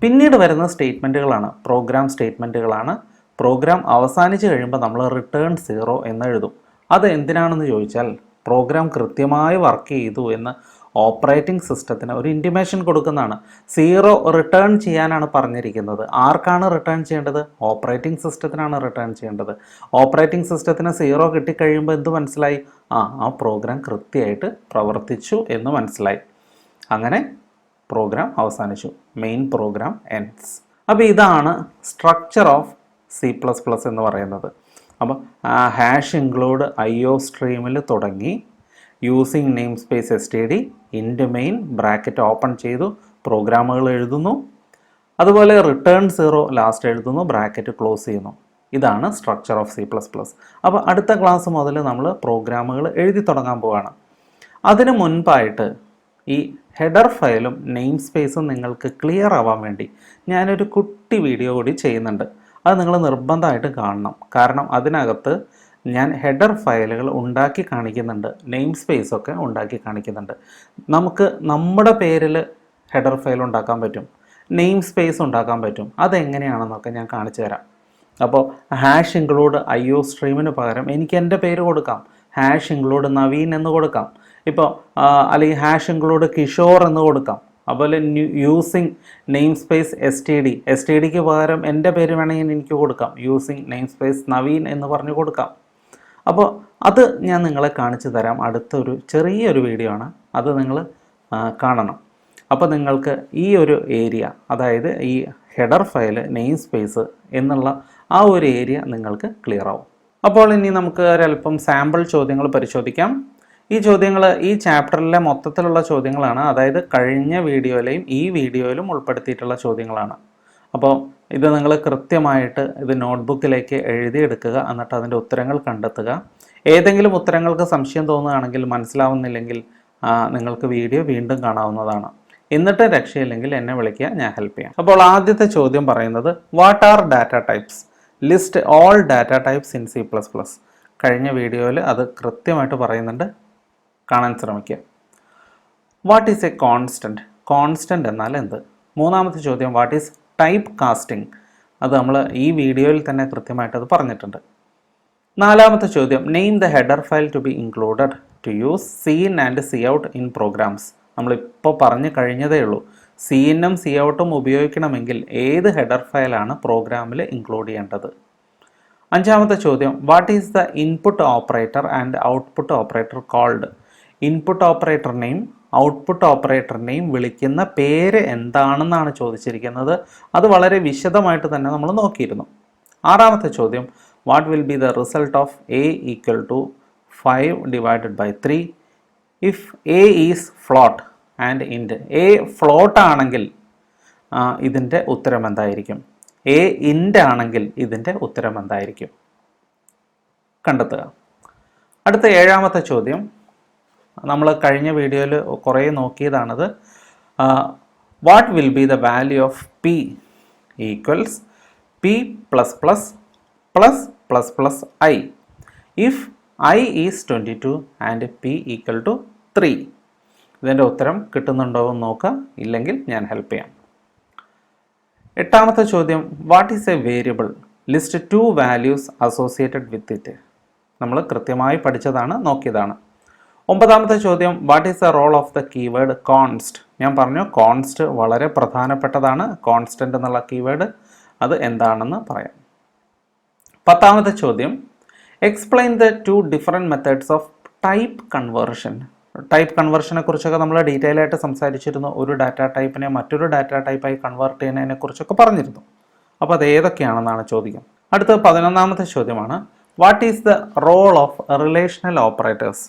പിന്നീട് വരുന്ന സ്റ്റേറ്റ്മെൻറ്റുകളാണ് പ്രോഗ്രാം സ്റ്റേറ്റ്മെൻറ്റുകളാണ്. പ്രോഗ്രാം അവസാനിച്ച് കഴിയുമ്പോൾ നമ്മൾ റിട്ടേൺ 0 എന്ന് എഴുതും. അത് എന്തിനാണെന്ന് ചോദിച്ചാൽ പ്രോഗ്രാം കൃത്യമായി വർക്ക് ചെയ്തു എന്ന് ഓപ്പറേറ്റിംഗ് സിസ്റ്റത്തിന് ഒരു ഇൻറ്റിമേഷൻ കൊടുക്കുന്നതാണ്. 0 റിട്ടേൺ ചെയ്യാനാണ് പറഞ്ഞിരിക്കുന്നത്. ആർക്കാണ് റിട്ടേൺ ചെയ്യേണ്ടത്? ഓപ്പറേറ്റിംഗ് സിസ്റ്റത്തിനാണ് റിട്ടേൺ ചെയ്യേണ്ടത്. ഓപ്പറേറ്റിംഗ് സിസ്റ്റത്തിന് 0 കിട്ടിക്കഴിയുമ്പോൾ എന്ത് മനസ്സിലായി? ആ പ്രോഗ്രാം കൃത്യമായിട്ട് പ്രവർത്തിച്ചു എന്ന് മനസ്സിലായി. അങ്ങനെ പ്രോഗ്രാം അവസാനിച്ചു. Main program ends. അപ്പോൾ ഇതാണ് സ്ട്രക്ചർ ഓഫ് C++ എന്ന് പറയുന്നത്. അപ്പോൾ ഹാഷ് ഇൻക്ലൂഡ് IO സ്ട്രീമിൽ തുടങ്ങി using name space STD into main bracket open ചെയ്തു പ്രോഗ്രാമുകൾ എഴുതുന്നു. അതുപോലെ റിട്ടേൺ 0 ലാസ്റ്റ് എഴുതുന്നു, ബ്രാക്കറ്റ് ക്ലോസ് ചെയ്യുന്നു. ഇതാണ് സ്ട്രക്ചർ ഓഫ് C++. അപ്പോൾ അടുത്ത ക്ലാസ് മുതൽ നമ്മൾ പ്രോഗ്രാമുകൾ എഴുതി തുടങ്ങാൻ പോവുകയാണ്. അതിന് മുൻപായിട്ട് ഈ ഹെഡർ ഫയലും നെയിം സ്പേസും നിങ്ങൾക്ക് ക്ലിയർ ആവാൻ വേണ്ടി ഞാനൊരു കുട്ടി വീഡിയോ കൂടി ചെയ്യുന്നുണ്ട്. അത് നിങ്ങൾ നിർബന്ധമായിട്ട് കാണണം. കാരണം അതിനകത്ത് ഞാൻ ഹെഡർ ഫയലുകൾ ഉണ്ടാക്കി കാണിക്കുന്നുണ്ട്, നെയിം സ്പേസൊക്കെ ഉണ്ടാക്കി കാണിക്കുന്നുണ്ട്. നമുക്ക് നമ്മുടെ പേരിൽ ഹെഡർ ഫയൽ ഉണ്ടാക്കാൻ പറ്റും, നെയിം സ്പേസ് ഉണ്ടാക്കാൻ പറ്റും. അതെങ്ങനെയാണെന്നൊക്കെ ഞാൻ കാണിച്ചു തരാം. അപ്പോൾ ഹാഷ് ഇൻക്ലൂഡ് IO സ്ട്രീമിന് പകരം എനിക്ക് എൻ്റെ പേര് കൊടുക്കാം. ഹാഷ് ഇൻക്ലൂഡ് നവീൻ എന്ന് കൊടുക്കാം. ഇപ്പോൾ അല്ലെങ്കിൽ ഹാഷ് ഇൻക്ലൂഡ് കിഷോർ എന്ന് കൊടുക്കാം. അതുപോലെ യൂസിങ് നെയിം സ്പേസ് STDക്ക് പകരം എൻ്റെ പേര് വേണമെങ്കിൽ എനിക്ക് കൊടുക്കാം. യൂസിങ് നെയിം സ്പേസ് നവീൻ എന്ന് പറഞ്ഞു കൊടുക്കാം. അപ്പോൾ അത് ഞാൻ നിങ്ങളെ കാണിച്ചു തരാം. അടുത്തൊരു ചെറിയൊരു വീഡിയോ ആണ്, അത് നിങ്ങൾ കാണണം. അപ്പോൾ നിങ്ങൾക്ക് ഈ ഒരു ഏരിയ, അതായത് ഈ ഹെഡർ ഫയൽ നെയിം സ്പേസ് എന്നുള്ള ആ ഒരു ഏരിയ നിങ്ങൾക്ക് ക്ലിയർ ആവും. അപ്പോൾ ഇനി നമുക്ക് ഒരല്പം സാമ്പിൾ ചോദ്യങ്ങൾ പരിശോധിക്കാം. ഈ ചോദ്യങ്ങൾ ഈ ചാപ്റ്ററിലെ മൊത്തത്തിലുള്ള ചോദ്യങ്ങളാണ്. അതായത് കഴിഞ്ഞ വീഡിയോയിലെയും ഈ വീഡിയോയിലും ഉൾപ്പെടുത്തിയിട്ടുള്ള ചോദ്യങ്ങളാണ്. അപ്പോൾ ഇത് നിങ്ങൾ കൃത്യമായിട്ട് ഇത് നോട്ട്ബുക്കിലേക്ക് എഴുതിയെടുക്കുക. എന്നിട്ട് അതിൻ്റെ ഉത്തരങ്ങൾ കണ്ടെത്തുക. ഏതെങ്കിലും ഉത്തരങ്ങൾക്ക് സംശയം തോന്നുകയാണെങ്കിൽ, മനസ്സിലാവുന്നില്ലെങ്കിൽ നിങ്ങൾക്ക് വീഡിയോ വീണ്ടും കാണാവുന്നതാണ്. എന്നിട്ട് രക്ഷയില്ലെങ്കിൽ എന്നെ വിളിക്കുക, ഞാൻ ഹെൽപ്പ് ചെയ്യാം. അപ്പോൾ ആദ്യത്തെ ചോദ്യം പറയുന്നത് what are data types? List all data types in C++. കഴിഞ്ഞ വീഡിയോയിൽ അത് കൃത്യമായിട്ട് പറയുന്നുണ്ട്, കാണാൻ ശ്രമിക്കുക. What is A constant? Constant എന്നാൽ എന്ത്? മൂന്നാമത്തെ ചോദ്യം വാട്ട് ഈസ് ടൈപ്പ് കാസ്റ്റിംഗ്? അത് നമ്മൾ ഈ വീഡിയോയിൽ തന്നെ കൃത്യമായിട്ട് അത് പറഞ്ഞിട്ടുണ്ട്. നാലാമത്തെ ചോദ്യം name the header file to be included to use cin and cout in programs. നമ്മളിപ്പോൾ പറഞ്ഞു കഴിഞ്ഞതേ ഉള്ളൂ. സീനും സി ഔട്ടും ഉപയോഗിക്കണമെങ്കിൽ ഏത് ഹെഡർ ഫയലാണ് പ്രോഗ്രാമിൽ ഇൻക്ലൂഡ് ചെയ്യേണ്ടത്? അഞ്ചാമത്തെ ചോദ്യം what is the input operator and output operator called? Input ഓപ്പറേറ്ററിനെയും ഔട്ട്പുട്ട് ഓപ്പറേറ്ററിനെയും വിളിക്കുന്ന പേര് എന്താണെന്നാണ് ചോദിച്ചിരിക്കുന്നത്. അത് വളരെ വിശദമായിട്ട് തന്നെ നമ്മൾ നോക്കിയിരുന്നു. ആറാമത്തെ ചോദ്യം what will be the result of A equal to 5/3 if A is float and int? A float ആണെങ്കിൽ ഇതിൻ്റെ ഉത്തരം എന്തായിരിക്കും? A ഇൻറ്റ് ആണെങ്കിൽ ഇതിൻ്റെ ഉത്തരം എന്തായിരിക്കും? കണ്ടെത്തുക. അടുത്ത ഏഴാമത്തെ ചോദ്യം നമ്മൾ കഴിഞ്ഞ വീഡിയോയിൽ കുറേ നോക്കിയതാണത്. What will be the value of P equals P+++++I if I is 22 and P equal to 3? ഇതിൻ്റെ ഉത്തരം കിട്ടുന്നുണ്ടോ എന്ന് നോക്കുക, ഇല്ലെങ്കിൽ ഞാൻ ഹെൽപ്പ് ചെയ്യാം. എട്ടാമത്തെ ചോദ്യം what is a variable? List 2 values associated with it. നമ്മൾ കൃത്യമായി പഠിച്ചതാണ്, നോക്കിയതാണ്. ഒമ്പതാമത്തെ ചോദ്യം what is the role of the keyword const? ഞാൻ പറഞ്ഞു കോൺസ്റ്റ് വളരെ പ്രധാനപ്പെട്ടതാണ്. കോൺസ്റ്റൻ്റ് എന്നുള്ള കീവേഡ് അത് എന്താണെന്ന് പറയാം. പത്താമത്തെ ചോദ്യം explain the 2 different methods of type conversion. Type കൺവേർഷനെ കുറിച്ചൊക്കെ നമ്മൾ ഡീറ്റെയിൽ ആയിട്ട് സംസാരിച്ചിരുന്നു. ഒരു ഡാറ്റ ടൈപ്പിനെ മറ്റൊരു ഡാറ്റ ടൈപ്പായി കൺവേർട്ട് ചെയ്യുന്നതിനെ കുറിച്ചൊക്കെ പറഞ്ഞിരുന്നു. അപ്പോൾ അത് ഏതൊക്കെയാണെന്നാണ് ചോദ്യം. അടുത്ത 11ാമത്തെ ചോദ്യമാണ് what is the role of relational operators?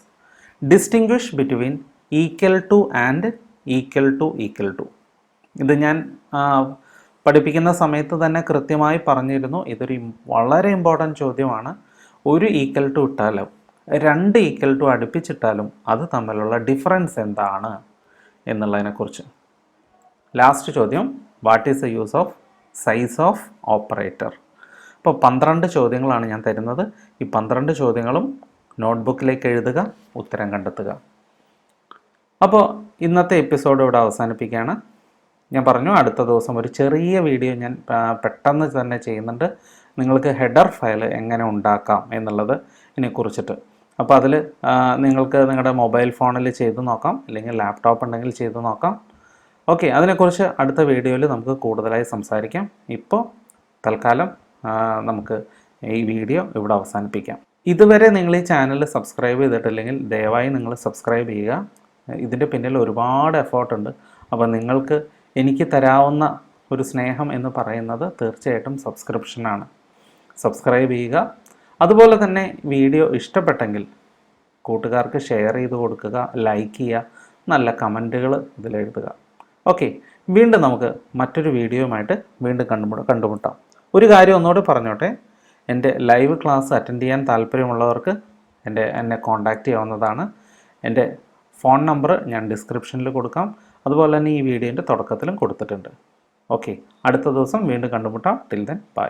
Distinguish between equal to and equal to. ഇത് ഞാൻ പഠിപ്പിക്കുന്ന സമയത്ത് തന്നെ കൃത്യമായി പറഞ്ഞിരുന്നു, ഇതൊരു വളരെ ഇമ്പോർട്ടൻറ്റ് ചോദ്യമാണ്. ഒരു ഈക്വൽ ടു ഇട്ടാലും രണ്ട് ഈക്വൽ ടു അടുപ്പിച്ചിട്ടാലും അത് തമ്മിലുള്ള ഡിഫറൻസ് എന്താണ് എന്നുള്ളതിനെക്കുറിച്ച്. ലാസ്റ്റ് ചോദ്യം, what is the use of size of operator. അപ്പോൾ 12 ചോദ്യങ്ങളാണ് ഞാൻ തരുന്നത്. ഈ 12 ചോദ്യങ്ങളും നോട്ട്ബുക്കിലേക്ക് എഴുതുക, ഉത്തരം കണ്ടെത്തുക. അപ്പോൾ ഇന്നത്തെ എപ്പിസോഡ് ഇവിടെ അവസാനിപ്പിക്കുകയാണ്. ഞാൻ പറഞ്ഞു അടുത്ത ദിവസം ഒരു ചെറിയ വീഡിയോ ഞാൻ പെട്ടെന്ന് തന്നെ ചെയ്യുന്നുണ്ട്, നിങ്ങൾക്ക് ഹെഡർ ഫയൽ എങ്ങനെ ഉണ്ടാക്കാം എന്നുള്ളത് ഇതിനെക്കുറിച്ചിട്ട്. അപ്പോൾ അതിൽ നിങ്ങൾക്ക് നിങ്ങളുടെ മൊബൈൽ ഫോണിൽ ചെയ്ത് നോക്കാം, അല്ലെങ്കിൽ ലാപ്ടോപ്പ് ഉണ്ടെങ്കിൽ ചെയ്ത് നോക്കാം. ഓക്കെ, അതിനെക്കുറിച്ച് അടുത്ത വീഡിയോയിൽ നമുക്ക് കൂടുതലായി സംസാരിക്കാം. ഇപ്പോൾ തൽക്കാലം നമുക്ക് ഈ വീഡിയോ ഇവിടെ അവസാനിപ്പിക്കാം. ഇതുവരെ നിങ്ങൾ ഈ ചാനൽ സബ്സ്ക്രൈബ് ചെയ്തിട്ടില്ലെങ്കിൽ ദയവായി നിങ്ങൾ സബ്സ്ക്രൈബ് ചെയ്യുക. ഇതിൻ്റെ പിന്നിൽ ഒരുപാട് എഫേർട്ടുണ്ട്. അപ്പോൾ നിങ്ങൾക്ക് എനിക്ക് തരാവുന്ന ഒരു സ്നേഹം എന്ന് പറയുന്നത് തീർച്ചയായിട്ടും സബ്സ്ക്രിപ്ഷനാണ്. സബ്സ്ക്രൈബ് ചെയ്യുക. അതുപോലെ തന്നെ വീഡിയോ ഇഷ്ടപ്പെട്ടെങ്കിൽ കൂട്ടുകാർക്ക് ഷെയർ ചെയ്ത് കൊടുക്കുക, ലൈക്ക് ചെയ്യുക, നല്ല കമൻറ്റുകൾ ഇതിലെഴുതുക. ഓക്കെ, വീണ്ടും നമുക്ക് മറ്റൊരു വീഡിയോയുമായിട്ട് വീണ്ടും കണ്ടുമുട്ടാം. ഒരു കാര്യം ഒന്നുകൂടി പറഞ്ഞോട്ടെ, എൻ്റെ ലൈവ് ക്ലാസ് അറ്റൻഡ് ചെയ്യാൻ താല്പര്യമുള്ളവർക്ക് എന്നെ കോൺടാക്റ്റ് ചെയ്യാവുന്നതാണ്. എൻ്റെ ഫോൺ നമ്പർ ഞാൻ ഡിസ്ക്രിപ്ഷനിൽ കൊടുക്കാം, അതുപോലെ തന്നെ ഈ വീഡിയോൻ്റെ തുടക്കത്തിലും കൊടുത്തിട്ടുണ്ട്. ഓക്കെ, അടുത്ത ദിവസം വീണ്ടും കണ്ടുമുട്ടാം. Till then bye.